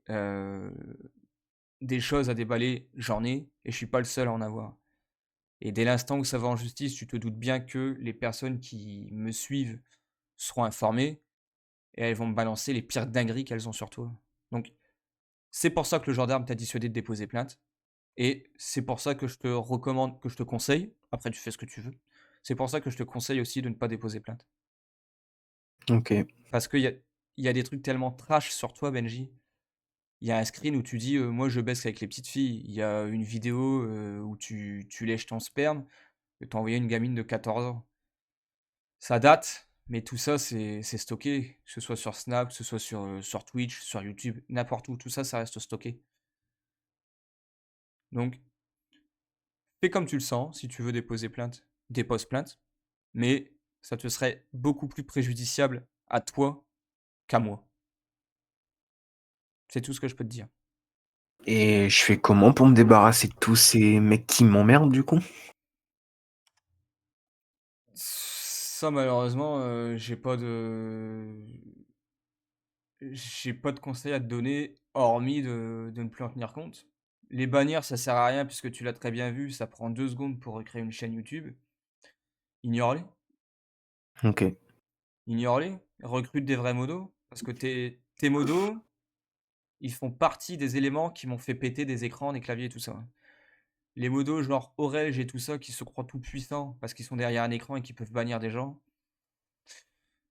des choses à déballer, j'en ai et je suis pas le seul à en avoir. Et dès l'instant où ça va en justice, tu te doutes bien que les personnes qui me suivent seront informées et elles vont me balancer les pires dingueries qu'elles ont sur toi. Donc, c'est pour ça que le gendarme t'a dissuadé de déposer plainte et c'est pour ça que je te recommande, que je te conseille, après tu fais ce que tu veux, c'est pour ça que je te conseille aussi de ne pas déposer plainte. OK. Parce qu'il y a des trucs tellement trash sur toi, Benji. Il y a un screen où tu dis, «Moi je baisse avec les petites filles». Il y a une vidéo, où tu lèches ton sperme, que tu as envoyé à une gamine de 14 ans. Ça date, mais tout ça c'est stocké, que ce soit sur Snap, que ce soit sur Twitch, sur YouTube, n'importe où, tout ça, ça reste stocké. Donc fais comme tu le sens, si tu veux déposer plainte, dépose plainte, mais ça te serait beaucoup plus préjudiciable à toi qu'à moi. C'est tout ce que je peux te dire. Et je fais comment pour me débarrasser de tous ces mecs qui m'emmerdent, du coup? Ça malheureusement, j'ai pas de conseils à te donner, hormis de ne plus en tenir compte. Les bannières, ça sert à rien puisque tu l'as très bien vu, ça prend 2 secondes pour recréer une chaîne YouTube. Ignore-les, OK. ignore-les, recrute des vrais modos parce que tes modos, ils font partie des éléments qui m'ont fait péter des écrans, des claviers et tout ça. Les modos genre Orelge et tout ça qui se croient tout puissants parce qu'ils sont derrière un écran et qui peuvent bannir des gens,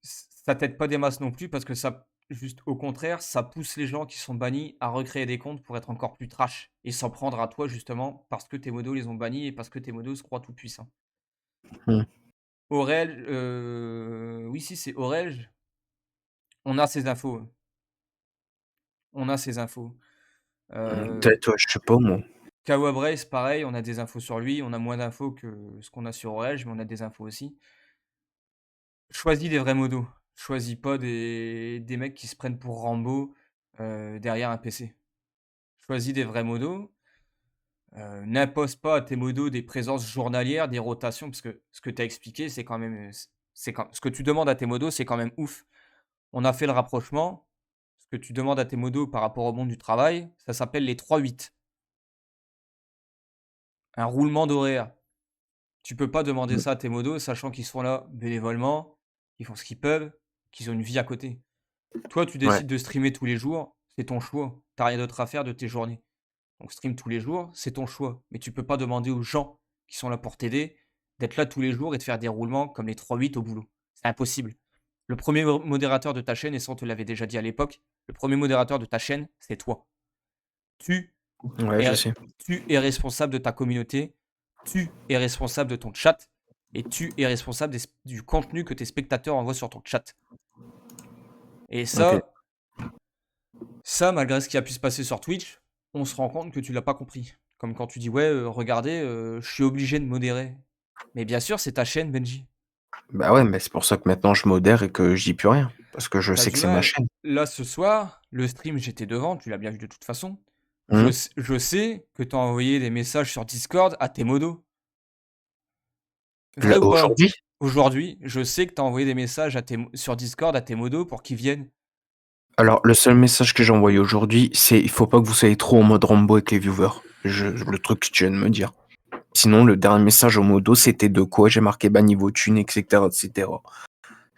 ça t'aide pas des masses non plus parce que ça juste au contraire, ça pousse les gens qui sont bannis à recréer des comptes pour être encore plus trash et s'en prendre à toi justement parce que tes modos les ont bannis et parce que tes modos se croient tout puissants. Mmh. Aurel, oui si c'est Orelge, on a ces infos, on a ces infos. Heu, Peut-être, ouais, je sais pas moi. Kawa Brace pareil, on a des infos sur lui, on a moins d'infos que ce qu'on a sur Orelge, mais on a des infos aussi. Choisis des vrais modos, choisis pas des mecs qui se prennent pour Rambo, derrière un PC. Choisis des vrais modos, n'impose pas à tes modos des présences journalières, des rotations, parce que ce que tu as expliqué, c'est quand même, c'est quand ce que tu demandes à tes modos, c'est quand même ouf. On a fait le rapprochement. Ce que tu demandes à tes modos par rapport au monde du travail, ça s'appelle les 3-8. Un roulement d'horaire. Tu peux pas demander Mmh. ça à tes modos, sachant qu'ils sont là bénévolement, ils font ce qu'ils peuvent, qu'ils ont une vie à côté. Toi, tu Ouais. décides de streamer tous les jours, c'est ton choix. Tu as rien d'autre à faire de tes journées. Donc stream tous les jours, c'est ton choix. Mais tu peux pas demander aux gens qui sont là pour t'aider d'être là tous les jours et de faire des roulements comme les 3-8 au boulot. C'est impossible. Le premier modérateur de ta chaîne, et ça on te l'avait déjà dit à l'époque, le premier modérateur de ta chaîne, c'est toi. Tu Ouais, je es, sais. tu es responsable de ta communauté, tu es responsable de ton chat, et tu es responsable du contenu que tes spectateurs envoient sur ton chat. Et OK. ça, malgré ce qui a pu se passer sur Twitch, on se rend compte que tu l'as pas compris. Comme quand tu dis: «Ouais, regardez, je suis obligé de modérer». Mais bien sûr, c'est ta chaîne, Benji. Bah, ouais, mais c'est pour ça que maintenant je modère et que je dis plus rien. Parce que je Tu as sais du que c'est ma mal. chaîne. Là, ce soir, le stream, j'étais devant, tu l'as bien vu de toute façon. Mmh. Je sais que tu as envoyé des messages sur Discord à tes modos. Vrai Là, ou pas? aujourd'hui? Aujourd'hui, je sais que tu as envoyé des messages sur Discord à tes modos pour qu'ils viennent. Alors, le seul message que j'ai envoyé aujourd'hui, c'est: «Il faut pas que vous soyez trop en mode Rambo avec les viewers». Le truc que tu viens de me dire. Sinon, le dernier message au modo, c'était de quoi j'ai marqué bas niveau thune, et cetera, et cetera.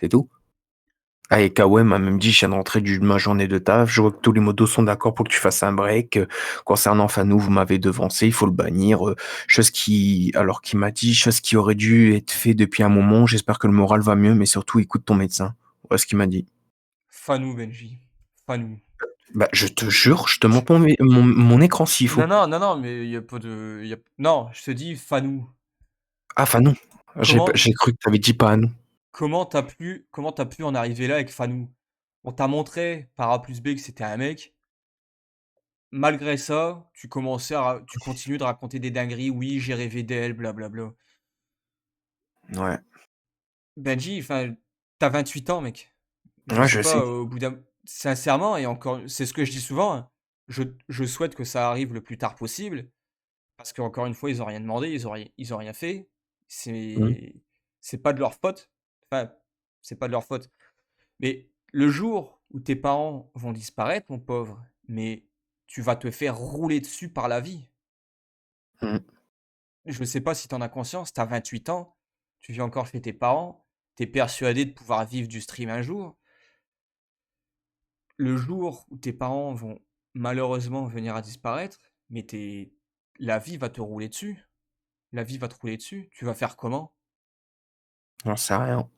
C'est tout. Ah, et Kawhi m'a même dit: «Je viens de rentrer de ma journée de taf, je vois que tous les modos sont d'accord pour que tu fasses un break, concernant Fanou, vous m'avez devancé, il faut le bannir», chose qui alors qu'il m'a dit: «Chose qui aurait dû être fait depuis un moment, j'espère que le moral va mieux, mais surtout écoute ton médecin». Voilà ce qu'il m'a dit. Fanou, Benji. Fanou. Bah, je te jure, je te montre mon écran s'il faut. Non, non, non, non, mais il y a pas de. Non, je te dis Fanou. Ah, Fanou. Comment J'ai cru que tu avais dit pas à nous. comment tu pu en arriver là avec Fanou? On t'a montré par A plus B que c'était un mec. Malgré ça, tu continues de raconter des dingueries: «Oui, j'ai rêvé d'elle, blablabla». Ouais. Benji, enfin, tu as 28 ans, mec. Je Ouais, sais je sais. pas, au bout d'un sincèrement et encore c'est ce que je dis souvent, hein, je souhaite que ça arrive le plus tard possible parce qu'encore une fois, ils ont rien demandé, ils ont rien fait. Mmh. C'est pas de leur faute. Enfin, c'est pas de leur faute. Mais le jour où tes parents vont disparaître, mon pauvre, mais tu vas te faire rouler dessus par la vie. Mmh. Je sais pas si tu en as conscience, tu as 28 ans, tu vis encore chez tes parents, tu es persuadé de pouvoir vivre du stream un jour. Le jour où tes parents vont malheureusement venir à disparaître, mais la vie va te rouler dessus. La vie va te rouler dessus. Tu vas faire comment? J'en sais rien.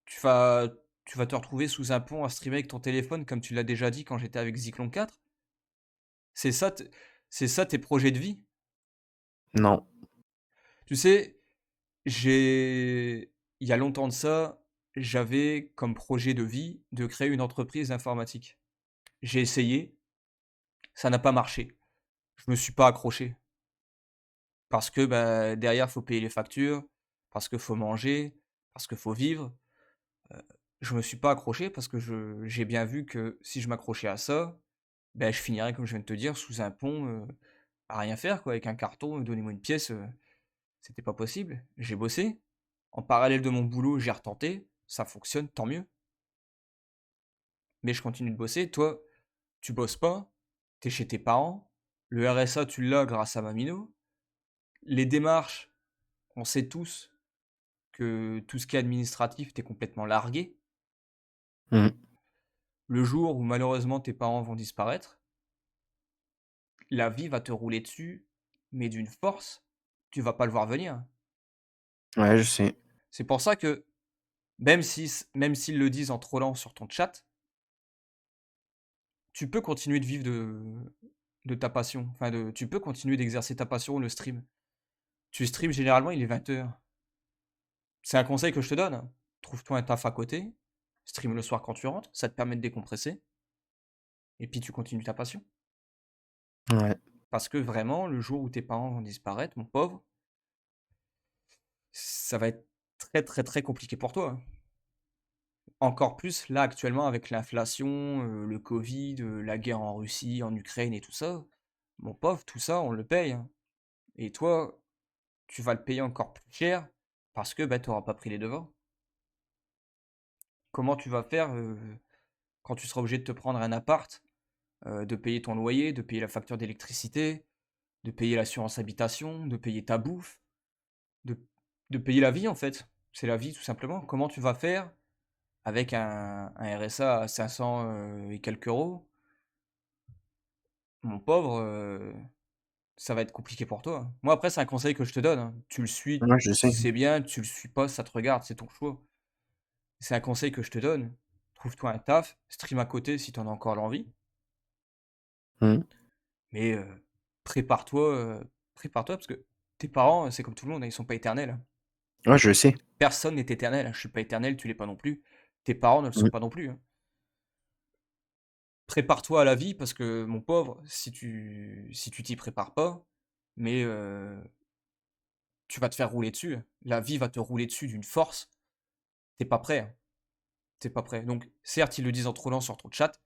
Tu vas tu vas te retrouver sous un pont à streamer avec ton téléphone comme tu l'as déjà dit quand j'étais avec Zyklon 4? C'est ça t c'est ça tes projets de vie? Non. Tu sais, il y a longtemps de ça, j'avais comme projet de vie de créer une entreprise informatique. J'ai essayé, ça n'a pas marché. Je me suis pas accroché parce que, bah, derrière, faut payer les factures, parce qu'il faut manger, parce qu'il faut vivre. Heu, je me suis pas accroché parce que je j'ai bien vu que si je m'accrochais à ça, ben je finirais, comme je viens de te dire, sous un pont, à rien faire quoi, avec un carton: «Donnez-moi une pièce», c'était pas possible. J'ai bossé. En parallèle de mon boulot, j'ai retenté, ça fonctionne, tant mieux. Mais je continue de bosser. Toi, tu bosses pas, tu es chez tes parents, le RSA, tu l'as grâce à Mamino. Les démarches, on sait tous que tout ce qui est administratif, tu es complètement largué. Mmh. Le jour où malheureusement tes parents vont disparaître, la vie va te rouler dessus, mais d'une force, tu vas pas le voir venir. Ouais, je sais. C'est pour ça que même s'ils le disent en trollant sur ton chat, tu peux continuer de vivre de ta passion. Enfin tu peux continuer d'exercer ta passion, le stream. Tu stream généralement, il est 20h. C'est un conseil que je te donne, hein. Trouve-toi un taf à côté, stream le soir quand tu rentres, ça te permet de décompresser et puis tu continues ta passion. Ouais. Parce que vraiment, le jour où tes parents vont disparaître, mon pauvre, ça va être très, très, très compliqué pour toi, hein. Encore plus là, actuellement, avec l'inflation, le covid, la guerre en Russie, en Ukraine et tout ça. Mon pauvre, tout ça, on le paye, hein, et toi, tu vas le payer encore plus cher parce que, bah, tu auras pas pris les devants. Comment tu vas faire, quand tu seras obligé de te prendre un appart, de payer ton loyer, de payer la facture d'électricité, de payer l'assurance habitation, de payer ta bouffe, de de payer la vie, en fait. C'est la vie, tout simplement. Comment tu vas faire avec un RSA à 500, et quelques euros? Mon pauvre, ça va être compliqué pour toi, hein. Moi, après, c'est un conseil que je te donne, hein. Tu le suis, Ouais, je sais. c'est bien, tu le suis pas, ça te regarde, c'est ton choix. C'est un conseil que je te donne. Trouve-toi un taf, stream à côté si tu en as encore l'envie, Mmh. mais prépare-toi, prépare-toi parce que tes parents, c'est comme tout le monde, hein, ils sont pas éternels, hein. Ouais, je sais. Personne n'est éternel, hein. Je suis pas éternel, tu l'es pas non plus. Tes parents ne le sont Mmh. pas non plus, hein. Prépare-toi à la vie parce que mon pauvre, si tu t'y prépares pas, mais tu vas te faire rouler dessus, hein. La vie va te rouler dessus d'une force, tu pas prêt, hein. Tu pas prêt. Donc certes, ils le disent en trollant sur ton chat,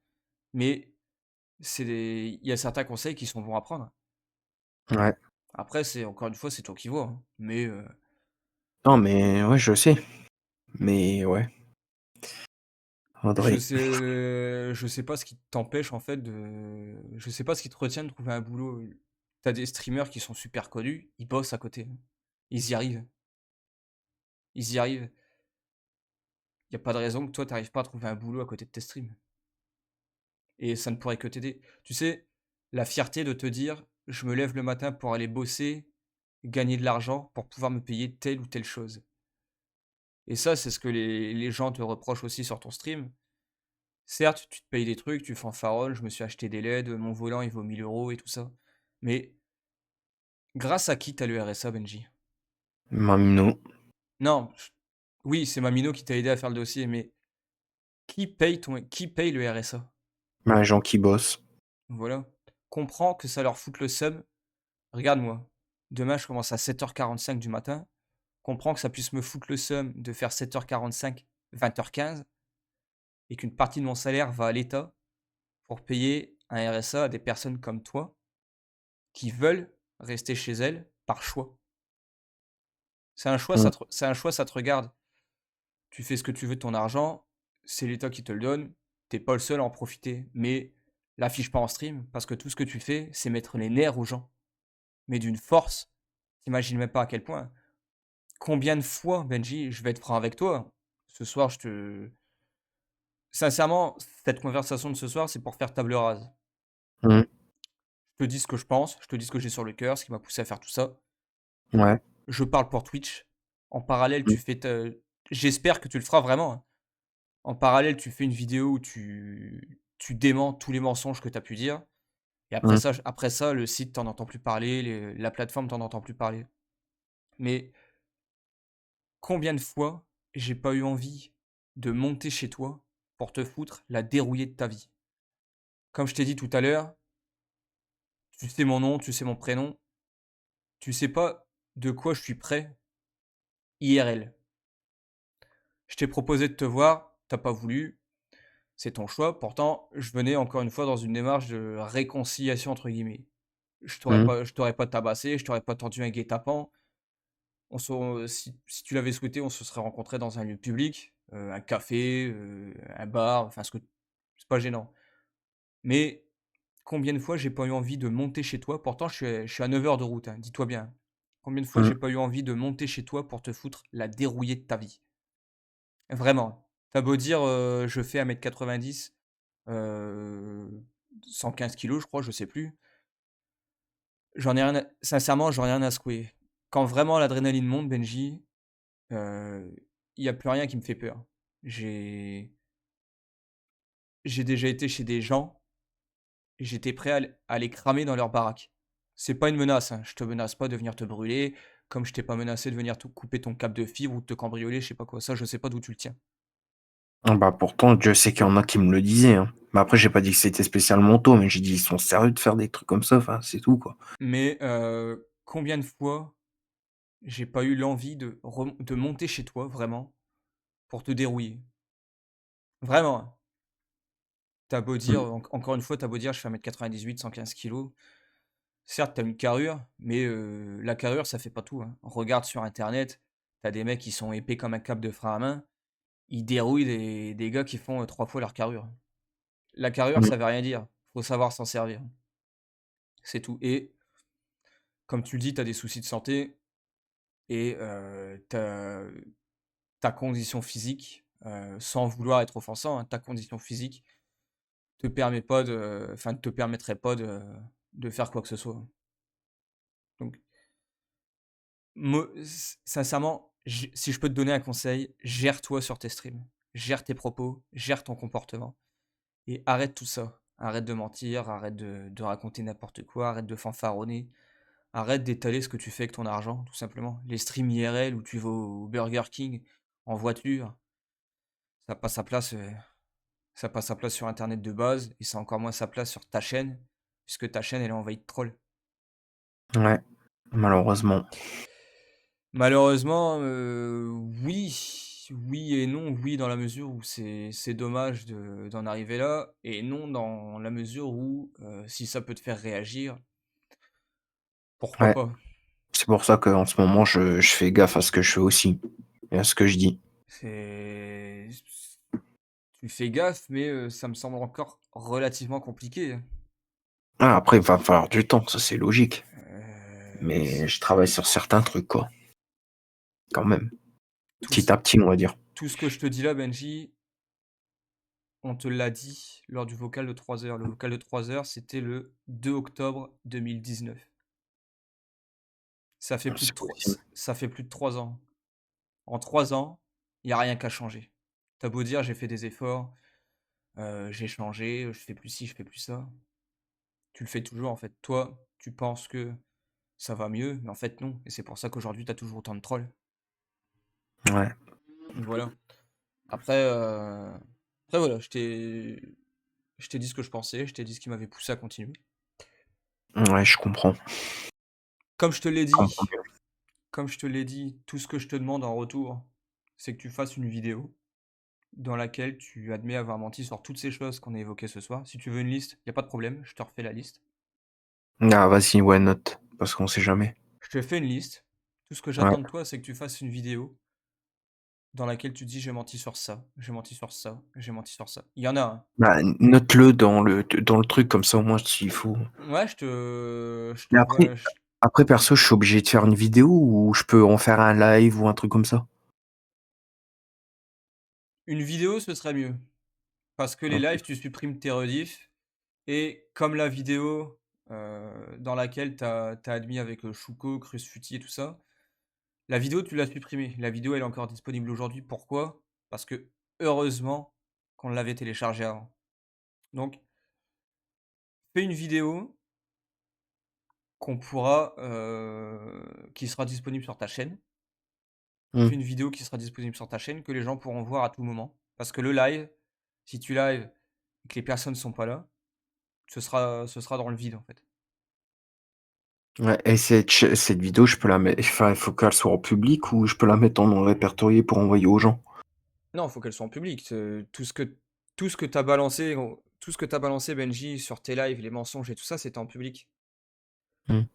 mais il y a certains conseils qui sont bons à prendre. Ouais. Après c'est encore une fois, c'est toi qui vois, hein, mais Non, mais ouais, je sais. Mais ouais, André. je sais pas ce qui t'empêche en fait je sais pas ce qui te retient de trouver un boulot. T'as des streamers qui sont super connus, ils bossent à côté, hein. Ils y arrivent, ils y arrivent. Il y a pas de raison que toi tu arrives pas à trouver un boulot à côté de tes streams et ça ne pourrait que t'aider. Tu sais, la fierté de te dire: «Je me lève le matin pour aller bosser, gagner de l'argent pour pouvoir me payer telle ou telle chose», et ça, c'est ce que les gens te reprochent aussi sur ton stream. Certes, tu te payes des trucs, tu fanfaronnes: «Je me suis acheté des LED, mon volant il vaut 1 000 € et tout ça», mais grâce à qui tu as le RSA, Benji? Mamino. Non, oui, c'est Mamino qui t'a aidé à faire le dossier, mais qui paye le RSA? Bah, les gens qui bossent. Voilà. Comprends que ça leur foute le seum. Regarde-moi, demain je commence à 7h45 du matin. Comprends que ça puisse me foutre le seum de faire 7h45, 20h15 et qu'une partie de mon salaire va à l'État pour payer un RSA à des personnes comme toi qui veulent rester chez elles par choix. C'est un choix, Mmh, ça te regarde. Tu fais ce que tu veux de ton argent, c'est l'État qui te le donne, t'es pas le seul à en profiter. Mais l'affiche pas en stream parce que tout ce que tu fais, c'est mettre les nerfs aux gens. Mais d'une force, tu même pas à quel point. Combien de fois, Benji, je vais être franc avec toi, ce soir, je te sincèrement, cette conversation de ce soir, c'est pour faire table rase. mmh, Je te dis ce que je pense, je te dis ce que j'ai sur le cœur, ce qui m'a poussé à faire tout ça. ouais, Je parle pour Twitch. En parallèle, mmh, tu fais j'espère que tu le feras vraiment, hein. En parallèle, tu fais une vidéo où tu déments tous les mensonges que tu as pu dire et mmh, après ça, le site, t'en entends plus parler, la plateforme, t'en entends plus parler. Mais combien de fois j'ai pas eu envie de monter chez toi pour te foutre la dérouillée de ta vie? Comme je t'ai dit tout à l'heure, tu sais mon nom, tu sais mon prénom, tu sais pas de quoi je suis prêt IRL. Je t'ai proposé de te voir, t'as pas voulu, c'est ton choix. Pourtant, je venais encore une fois dans une démarche de «réconciliation» entre guillemets. mmh, Je t'aurais pas tabassé, je t'aurais pas tendu un guet-apens. Si tu l'avais souhaité, on se serait rencontrés dans un lieu public, un café, un bar, enfin ce que c'est pas gênant. Mais combien de fois j'ai pas eu envie de monter chez toi? Pourtant je suis à 9 heures de route, hein, dis-toi bien. Combien de fois mmh. j'ai pas eu envie de monter chez toi pour te foutre la dérouillée de ta vie? Vraiment. Tu beau dire, je fais 1,90 m, heu, 115 kilogrammes, je crois, je sais plus. J'en ai rien à sincèrement, j'en ai rien à secouer. Quand vraiment l'adrénaline monte, Benji, heu, il y a plus rien qui me fait peur. J'ai j'ai déjà été chez des gens, et j'étais prêt à les cramer dans leur baraque. C'est pas une menace, hein, je te menace pas de venir te brûler, comme je t'ai pas menacé de venir te couper ton câble de fibre ou de te cambrioler, je sais pas quoi. Ça, je sais pas d'où tu le tiens. Ah bah, pourtant, Dieu sait qu'il y en a qui me le disaient, hein. Mais après, j'ai pas dit que c'était spécialement tôt, mais j'ai dit: «Ils sont sérieux de faire des trucs comme ça?» Enfin, c'est tout, quoi. Mais combien de fois j'ai pas eu l'envie de monter chez toi, vraiment, pour te dérouiller. Vraiment, hein. Tu beau dire, Mmh, encore une fois, t'as beau dire: «Je fais 1,98 m, 115 kilogrammes». Certes, t'as une carrure, mais la carrure, ça fait pas tout, hein. Regarde sur internet, t'as des mecs qui sont épais comme un câble de frein à main, ils dérouillent des gars qui font, 3 fois leur carrure. La carrure, mmh, ça veut rien dire, faut savoir s'en servir, c'est tout. Et comme tu le dis, t'as des soucis de santé et ta condition physique, sans vouloir être offensant, hein, ta condition physique te permet pas ne te permettrait pas de faire quoi que ce soit. Donc sincèrement, si je peux te donner un conseil, gère-toi sur tes streams. Gère tes propos, gère ton comportement et arrête tout ça. Arrête de mentir, arrête de raconter n'importe quoi, arrête de fanfaronner, arrête d'étaler ce que tu fais avec ton argent, tout simplement. Les streams IRL où tu vas au Burger King en voiture, ça a pas sa place, ça a pas sa place sur internet de base et ça a encore moins sa place sur ta chaîne, puisque ta chaîne elle est envahie de trolls. ouais, malheureusement. Malheureusement, oui et non. Oui, dans la mesure où c'est dommage d'en arriver là et non dans la mesure où, si ça peut te faire réagir, pourquoi Ouais, pas? c'est pour ça qu'en ce moment, je fais gaffe à ce que je fais aussi et à ce que je dis. C'est tu fais gaffe, mais ça me semble encore relativement compliqué, hein. Ah, après, il va falloir du temps, ça, c'est logique. C Mais je travaille sur certains trucs, quoi, quand même. tout Petit ce à petit, on va dire. tout ce que je te dis là, Benji, on te l'a dit lors du vocal de 3 heures. Le vocal de 3 heures, c'était le 2 octobre 2019. C'est possible. Ça fait plus de 3 ans. En 3 ans, il y a rien qui a changé. Tu beau dire: «J'ai fait des efforts, j'ai changé, je fais plus ci, je fais plus ça». Tu le fais toujours en fait. Toi, tu penses que ça va mieux, mais en fait non et c'est pour ça qu'aujourd'hui tu as toujours autant de trolls. Ouais. Voilà. Après, après voilà, je t'ai dit ce que je pensais, je t'ai dit ce qui m'avait poussé à continuer. Ouais, je comprends. Comme je te l'ai Je comprends dit bien. comme je te l'ai dit, tout ce que je te demande en retour, c'est que tu fasses une vidéo dans laquelle tu admets avoir menti sur toutes ces choses qu'on a évoquées ce soir. Si tu veux une liste, il y a pas de problème, je te refais la liste. Ah vas-y, ouais, note, parce qu'on sait jamais. Je te fais une liste. Tout ce que Ouais. j'attends de toi, c'est que tu fasses une vidéo dans laquelle tu dis: «J'ai menti sur ça, j'ai menti sur ça, j'ai menti sur ça». Il y en a, hein. Bah, note-le dans le truc comme ça au moins s'il faut. Ouais, je Mais t'envoie j après perso, je suis obligé de faire une vidéo ou je peux en faire un live ou un truc comme ça? une vidéo, ce serait mieux. Parce que les OK. lives, tu supprimes tes rediffs et comme la vidéo, dans laquelle tu as admis avec, Shuko, Crucefutty et tout ça, la vidéo, tu l'as supprimée. La vidéo, elle est encore disponible aujourd'hui. Pourquoi? Parce que heureusement qu'on l'avait téléchargée avant. Donc fais une vidéo qu'on pourra, qui sera disponible sur ta chaîne. Mmh. Fais une vidéo qui sera disponible sur ta chaîne, que les gens pourront voir à tout moment. Parce que le live, si tu live et que les personnes sont pas là, ce sera dans le vide, en fait. Ouais et cette vidéo, je peux la mettre enfin, il faut qu'elle soit en public ou je peux la mettre en non répertorié pour envoyer aux gens? Non, il faut qu'elle soit en public. Tout ce que tu as balancé, tout ce que tu balancé Benji sur tes lives, les mensonges et tout ça, c'était en public. Mmh. Ouais.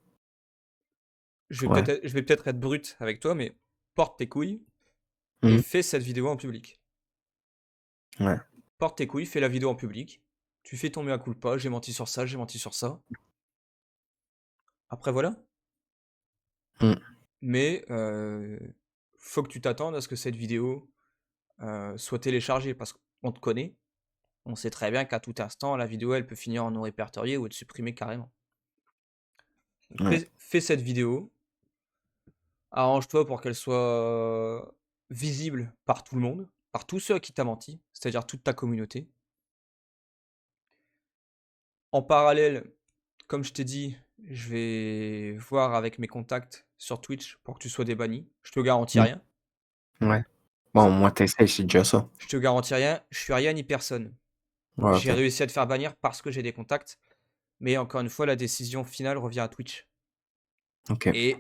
Je vais peut-être être brut avec toi, mais porte tes couilles et Mmh. fais cette vidéo en public. Ouais. Porte tes couilles, fais la vidéo en public. Tu fais ton mea culpa, j'ai menti sur ça, j'ai menti sur ça. Après voilà. Mmh. Mais, faut que tu t'attendes à ce que cette vidéo, soit téléchargée parce qu'on te connaît. On sait très bien qu'à tout instant, la vidéo, elle peut finir en non répertorié ou être supprimée carrément. Donc Ouais. fais cette vidéo, arrange-toi pour qu'elle soit visible par tout le monde, par tous ceux à qui tu menti, c'est-à-dire toute ta communauté. En parallèle, comme je t'ai dit, je vais voir avec mes contacts sur Twitch pour que tu sois débanni. Je te garantis Mmh. rien. Ouais. Bon, au moins tu essaies, c'est déjà ça. Je te garantis rien, je suis rien ni personne. Ouais, J'ai OK. réussi à te faire bannir parce que j'ai des contacts, mais encore une fois, la décision finale revient à Twitch OK. et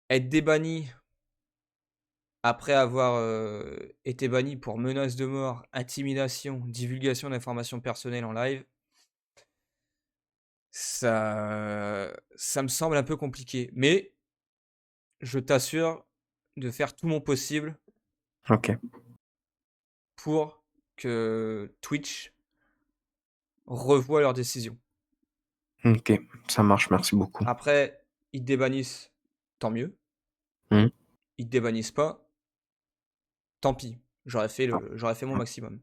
être débanni après avoir, été banni pour menace de mort, intimidation, divulgation d'informations personnelles en live, ça me semble un peu compliqué. Mais je t'assure de faire tout mon possible OK. pour que Twitch revoie leur décision. OK. Ça marche, merci beaucoup. Après, ils te débannissent, tant mieux. Mmh. Ils te débannissent pas, tant pis. Ah, J'aurais fait mon mmh. maximum.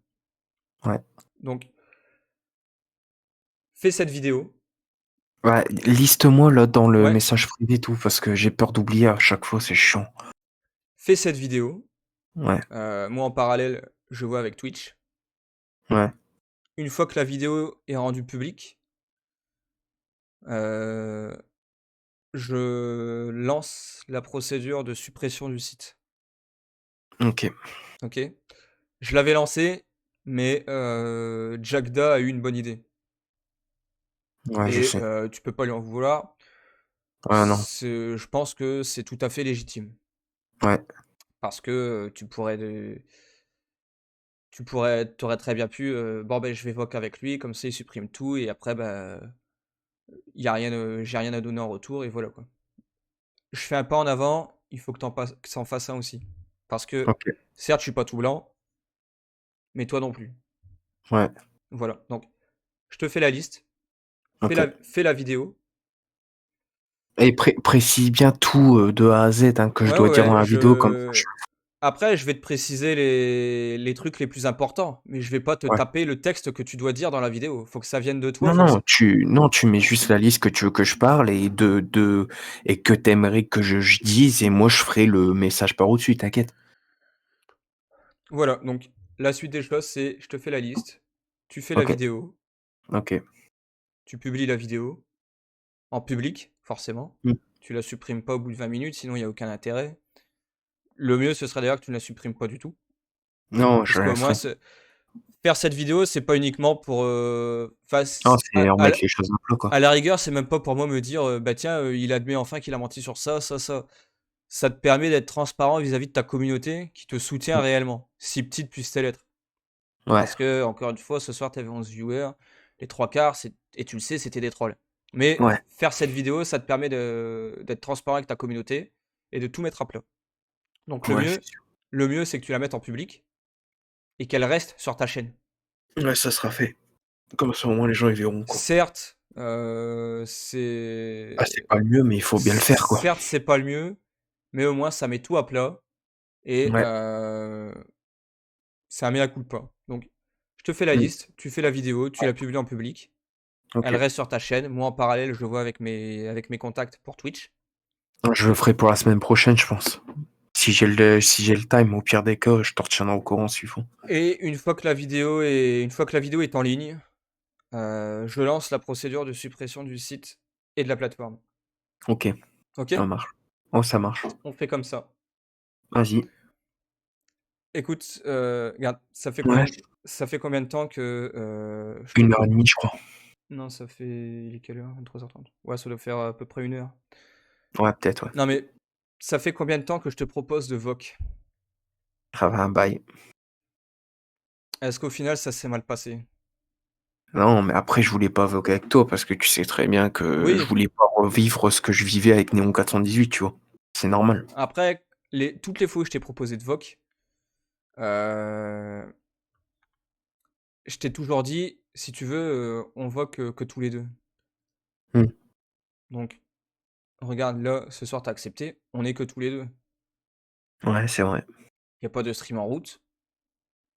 Ouais. Donc fais cette vidéo. Ouais, liste-moi là dans le Ouais, message privé et tout parce que j'ai peur d'oublier à chaque fois, c'est chiant. fais cette vidéo. Ouais. Moi, en parallèle, je vois avec Twitch. Ouais. Une fois que la vidéo est rendue publique, heu, je lance la procédure de suppression du site. OK. OK? Je l'avais lancée, mais Jagda a eu une bonne idée Ouais, je et sais. tu peux pas lui en vouloir. Ouais, non. Je pense que c'est tout à fait légitime Ouais. parce que, tu aurais très bien pu, bon, ben, je vais voc avec lui, comme ça il supprime tout et après, bah, il y a rien, j'ai rien à donner en retour et voilà, quoi. Je fais un pas en avant, il faut que tu en fasses un aussi. Parce que, OK. certes, je suis pas tout blanc, mais toi non plus. Ouais. Voilà, donc je te fais la liste, OK. fais la vidéo. Et précise bien tout, de A à Z, hein, que je Ouais, dois ouais, dire dans ouais, la vidéo comme ça je après je vais te préciser les trucs les plus importants, mais je vais pas te ouais. taper le texte que tu dois dire dans la vidéo. Faut que ça vienne de toi, Non, faut que non, ça tu mets juste la liste que tu veux que je parle et que tu aimerais que je dise et moi je ferai le message par au-dessus, t'inquiète. voilà, donc la suite des choses, c'est je te fais la liste, tu fais la OK. vidéo, OK. tu publies la vidéo en public, forcément. Mmh. Tu la supprimes pas au bout de 20 minutes, sinon il y a aucun intérêt. Le mieux, ce serait d'ailleurs que tu ne la supprimes pas du tout. Non, Parce je qu'au moins, laisserai. faire cette vidéo, c'est pas uniquement pour, enfin, Non, c c'est remettre les choses à plat, quoi. à la rigueur, c'est même pas pour moi me dire, «Bah, tiens, il admet enfin qu'il a menti sur ça, ça, ça». Ça te permet d'être transparent vis-à-vis de ta communauté qui te soutient Mmh. réellement, si petite puisse-t-elle être. Ouais, Parce que encore une fois, ce soir, tu avais 11 viewers, les 3/4 c'est et tu le sais, c'était des trolls. Mais ouais, faire cette vidéo, ça te permet d'être transparent avec ta communauté et de tout mettre à plat. Donc ouais, c'est sûr. le mieux, c'est que tu la mettes en public et qu'elle reste sur ta chaîne. Ouais, ça sera fait. Comme ça, au moins, les gens, ils verront, quoi. Certes, Ah, c'est pas le mieux, mais il faut bien le faire, quoi. c'est pas le mieux, mais au moins ça met tout à plat et Ouais, c'est un mea culpa. Donc je te fais la mmh, liste, tu fais la vidéo, tu ouais, la publies en public, elle OK. reste sur ta chaîne. Moi, en parallèle, je le vois avec mes contacts pour Twitch Je le ferai pour la semaine prochaine, je pense. Si j'ai le time, au pire des cas, je te retiendrai au courant s'il faut. et une fois que la vidéo est en ligne, je lance la procédure de suppression du site et de la plateforme. OK, ça OK? marche. Oh, ça marche. On fait comme ça. Vas-y. Écoute, regarde, Ouais, ça fait combien de temps que, je te 1 heure et pro demie, je crois. non, ça fait il est quelle heure? 23:30. Ouais, ça doit faire à peu près 1 heure. Ouais, peut-être, ouais. Non, mais ça fait combien de temps que je te propose de VOC? Ça va, un bail. Est-ce qu'au final, ça s'est mal passé? Non, mais après, je voulais pas voguer avec toi parce que tu sais très bien que je Oui, voulais pas revivre ce que je vivais avec Néon 418, tu vois? C'est normal. après, toutes les fois où je t'ai proposé de VOC, heu, je t'ai toujours dit: «Si tu veux, on VOC, que tous les 2». Mmh. Donc regarde, là, ce soir, tu as accepté, on est que tous les 2. Ouais, c'est vrai. Il y a pas de stream en route,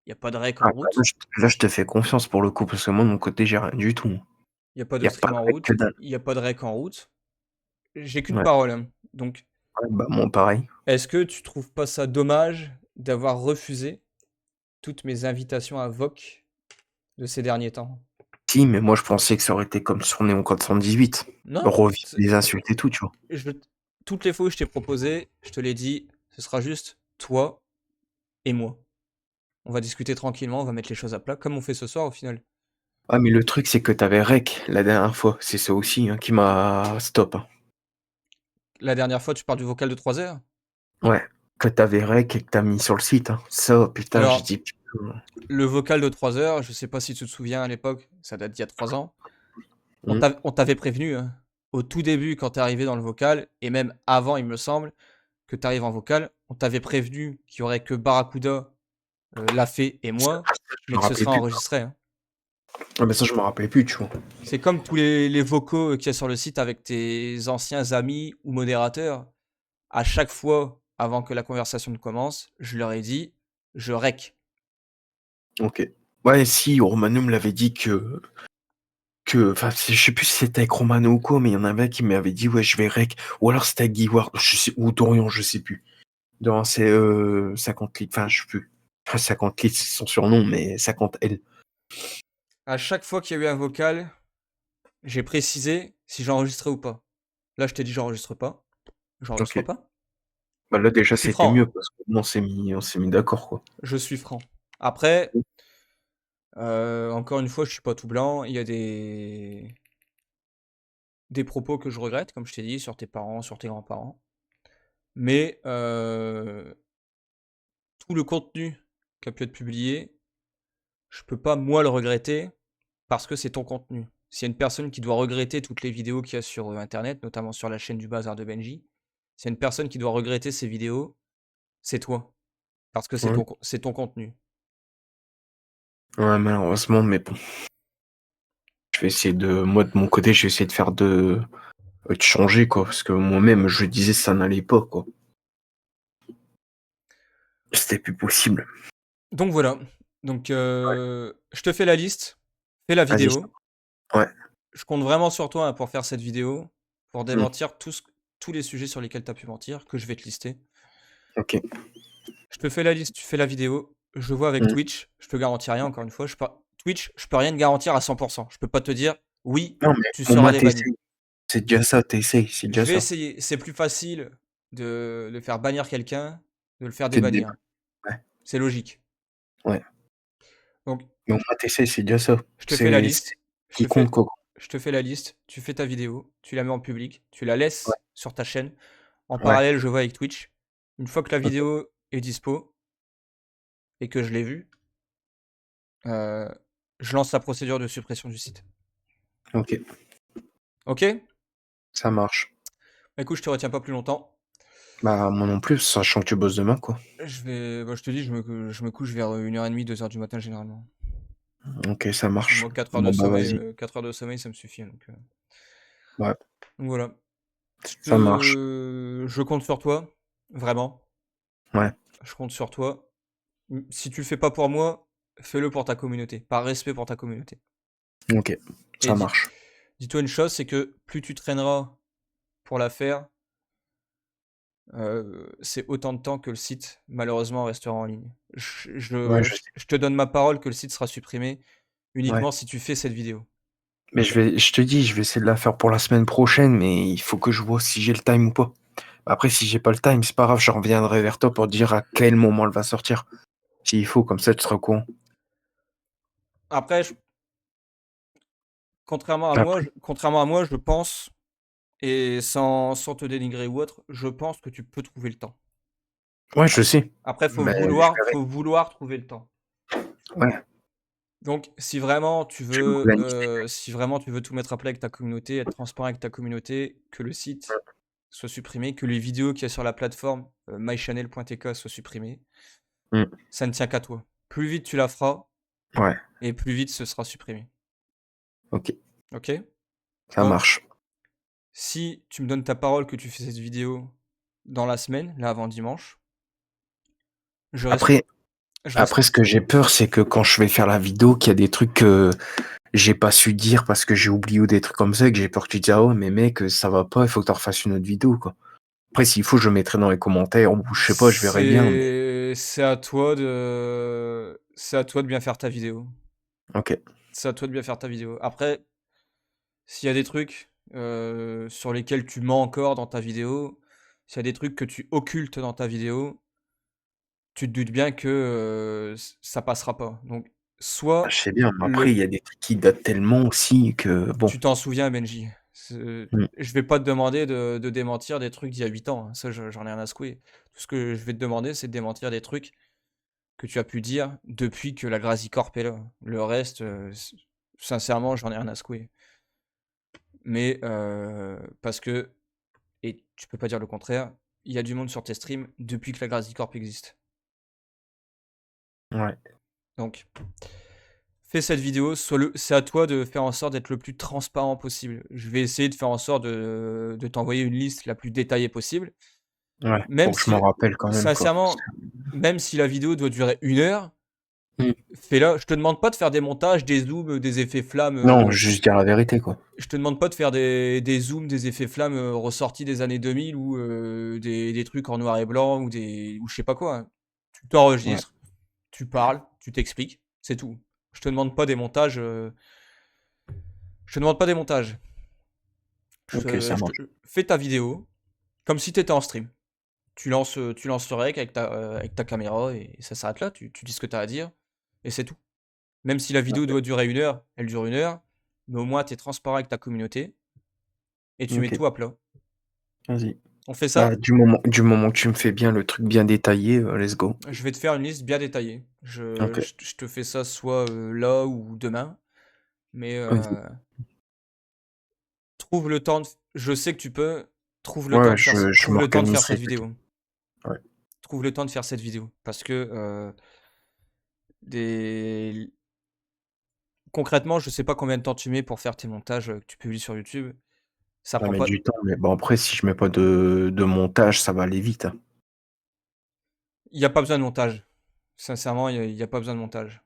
il y a pas de rec Ah, en bah, route, là, je te fais confiance pour le coup parce que moi, de mon côté, j'ai rien du tout. il y a pas Il y de a pas stream de en règle, que route, dalle. il y a pas de rec en route. J'ai qu'une Ouais. parole, hein. Donc Ouais, bah, moi, pareil. est-ce que tu trouves pas ça dommage d'avoir refusé toutes mes invitations à VOC de ces derniers temps? Si, mais moi, je pensais que ça aurait été comme sur Néon 418. Non, Revivre les insultes et tout, tu vois? je t toutes les fois où je t'ai proposé, je te l'ai dit, ce sera juste toi et moi. On va discuter tranquillement, on va mettre les choses à plat, comme on fait ce soir au final. Ah, mais le truc, c'est que tu avais rec la dernière fois. C'est ça aussi, hein, qui m'a stop, hein. La dernière fois, tu parles du vocal de 3 heures? Ouais, que tu avais rec et que tu as mis sur le site, hein. Ça, putain, j'ai Alors, dit: «Putain». le vocal de 3 heures, je sais pas si tu te souviens à l'époque, ça date d'il y a 3 ans. Mmh. On t'avait prévenu, hein, au tout début quand tu es arrivé dans le vocal et même avant, il me semble, que tu arrives en vocal, on t'avait prévenu qu'il y aurait que Barracuda, Lafay et Ça, moi, je mais me que ce rappelais sera plus. enregistré, hein. Ah, mais ça, je me rappelais plus, tu vois? C'est comme tous les vocaux, qu'il y a sur le site avec tes anciens amis ou modérateurs. À chaque fois, avant que la conversation ne commence, je leur ai dit: «Je rec». OK. Ouais, si, Romano me l'avait dit que enfin, je sais plus si c'était avec Romano ou quoi, mais il y en avait un qui m'avait dit: «Ouais, je vais rec», ou alors c'était avec Guiward, je sais, ou Dorian, je sais plus. Dorian, c'est, 50 litres, enfin, je sais plus. Enfin, 50 litres, c'est son surnom, mais 50 L. À chaque fois qu'il y a eu un vocal, j'ai précisé si j'enregistrais ou pas. Là, je t'ai dit: «J'enregistre pas». J'enregistre OK. pas. Bah, là, déjà, Je suis c'était franc, mieux hein, parce que on s'est mis d'accord, quoi. je suis franc. Après, Mmh. encore une fois, je suis pas tout blanc. Il y a des propos que je regrette, comme je t'ai dit, sur tes parents, sur tes grands-parents. Mais, tout le contenu qui a pu être publié, je peux pas moi le regretter parce que c'est ton contenu. S'il y a une personne qui doit regretter toutes les vidéos qu'il y a sur, internet, notamment sur la chaîne du Bazar de Benji, s'il y a une personne qui doit regretter ces vidéos, c'est toi. Parce que Ouais. c'est ton contenu. Ouais, malheureusement, mais bon, je vais essayer de mon côté, je vais essayer de faire de changer, quoi, parce que moi-même, je disais: «Ça n'allait pas, quoi». C'était plus possible. Donc voilà. Donc, Ouais, je te fais la liste, fais la vas-y, ça vidéo. ouais, Je compte vraiment sur toi, hein, pour faire cette vidéo, pour mmh, démentir tous les sujets sur lesquels tu as pu mentir, que je vais te lister. OK, Je te fais la liste, tu fais la vidéo, je vois avec mmh. Twitch, je te garantis rien encore une fois, Twitch, je peux rien te garantir à 100. Je peux pas te dire: «Oui, Non, mais tu au seras moins tu débanni». c'est déjà ça, tu c'est déjà Je vais ça. essayer, c'est plus facile de faire bannir quelqu'un de le faire C'est de débannir. ouais, C'est logique. ouais. Donc Mais au moins tu c'est déjà ça. je te fais la C'est liste, je qui te compte, fais quoi. je te fais la liste, tu fais ta vidéo, tu la mets en public, tu la Ouais, laisses sur ta chaîne. En ouais, parallèle, je vois avec Twitch. Une fois que la OK, vidéo est dispo et que je l'ai vue, heu, je lance la procédure de suppression du site. OK, OK? ça marche. Bah, écoute, je te retiens pas plus longtemps. Bah, moi non plus, sachant que tu bosses demain, quoi. Je te dis, je me couche vers, 1h30, 2h du matin généralement. OK, ça Parce que marche. moi 4 heures de Bon, bah, sommeil, vas-y. 4 heures de sommeil, ça me suffit Ouais, donc voilà. ça marche. Je compte sur toi, vraiment, Ouais, je compte sur toi. Si tu le fais pas pour moi, fais-le pour ta communauté, par respect pour ta communauté OK, et ça marche. dis-toi une chose, c'est que plus tu traîneras pour la faire, c'est autant de temps que le site malheureusement restera en ligne. Ouais, je sais. Je te donne ma parole que le site sera supprimé Ouais. uniquement si tu fais cette vidéo. Mais je te dis, je vais essayer de la faire pour la semaine prochaine, mais il faut que je vois si j'ai le time ou pas. Après, si j'ai pas le time, c'est pas grave, je reviendrai vers toi pour te dire à quel moment elle va sortir. S'il faut, comme ça, tu seras au courant. Après Après, contrairement à moi, je pense et sans te dénigrer ou autre, je pense que tu peux trouver le temps. ouais, je sais, Après, mais je verrai. faut vouloir trouver le temps. Ouais, Donc je vais m'organiser. si vraiment tu veux tout mettre à plat avec ta communauté, être transparent avec ta communauté, que le site soit supprimé, que les vidéos qu'il y a sur la plateforme, mychannel.tk soient supprimées, Mmh. ça ne tient qu'à toi. Plus vite tu la feras Ouais, et plus vite ce sera supprimé. OK, OK? ça Donc marche. si tu me donnes ta parole que tu fais cette vidéo dans la semaine, là avant dimanche, je res Après je res après ce que j'ai peur, c'est que quand je vais faire la vidéo, qu'il y a des trucs que j'ai pas su dire parce que j'ai oublié ou des trucs comme ça et que j'ai peur que tu dises: «Ah ouais, mais mec, ça va pas, il faut que tu refasses une autre vidéo, quoi». Après, s'il faut, je mettrai dans les commentaires ou je sais pas, je verrai bien, mais c'est à toi de bien faire ta vidéo. OK. C'est à toi de bien faire ta vidéo. Après, s'il y a des trucs, sur lesquels tu mens encore dans ta vidéo, s'il y a des trucs que tu occultes dans ta vidéo, tu te doutes bien que, ça passera pas. Donc Bah, je soit sais bien, mais après, il le y a des trucs qui datent tellement aussi que bon. tu t'en souviens Benji, Mmh. je vais pas te demander de démentir des trucs d'il y a 8 ans, hein, ça j'en ai rien à secouer. Tout ce que je vais te demander, c'est de démentir des trucs que tu as pu dire depuis que la Grazicorp est là. Le reste, sincèrement, j'en ai rien à secouer. Mais, parce que et tu peux pas dire le contraire, il y a du monde sur tes streams depuis que la Grazicorp existe. Ouais, Donc, fais cette vidéo, c'est à toi de faire en sorte d'être le plus transparent possible. Je vais essayer de faire en sorte de t'envoyer une liste la plus détaillée possible. ouais, Même pour que je m'en si rappelle quand même, quoi. sincèrement, même si la vidéo doit durer 1 heure, Mmh. fais-la. Je te demande pas de faire des montages, des zooms, des effets flammes, Non, juste dire la vérité, quoi. je te demande pas de faire des zooms, des effets flammes, ressortis des années 2000 ou, des trucs en noir et blanc ou je sais pas quoi, hein. Tu Ouais, t'enregistres, tu parles, tu t'expliques, c'est tout. Je te demande pas des montages, je te demande pas des montages. OK, ça Je te marche. fais ta vidéo comme si tu étais en stream. Tu lances le rec avec ta caméra et ça s'arrête là. Tu dis ce que tu as à dire et c'est tout. Même si la vidéo OK, doit durer 1 heure, elle dure 1 heure, mais au moins tu es transparent avec ta communauté et tu mets OK, tout à plat. vas-y. On fait Bah, ça? du moment que tu me fais bien le truc bien détaillé, let's go. Je vais te faire une liste bien détaillée. OK, Je te fais ça soit, là ou demain, mais, vas-y. trouve le temps de je sais que tu peux, Ouais, je trouve le temps de faire m'organiserai, cette t'inquiète. vidéo. Ouais. Trouve le temps de faire cette vidéo parce que, des concrètement, je sais pas combien de temps tu mets pour faire tes montages, que tu publies sur YouTube. Ça Ça prend met pas du temps, mais bon, après, si je mets pas de montage, ça va aller vite, hein. il y a pas besoin de montage. Sincèrement, il y a pas besoin de montage.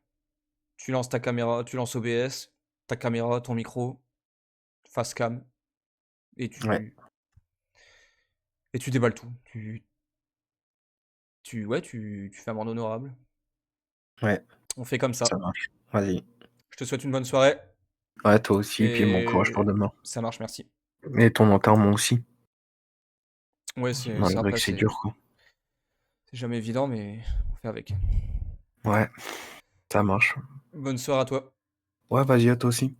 Tu lances ta caméra, tu lances OBS, ta caméra, ton micro, face cam et Ouais, tu déballes tout. Tu fais amende honorable. ouais, On fait comme ça ça. marche. Vas-y. Je te souhaite une bonne soirée Ouais, toi aussi, puis bon courage pour et demain. ça marche, merci. Et ton enterrement aussi, Ouais, malgré après que c'est dur, quoi. C'est jamais évident, mais on fait avec. Ouais, ça marche. Bonne soirée à toi. Ouais, vas-y, à toi aussi.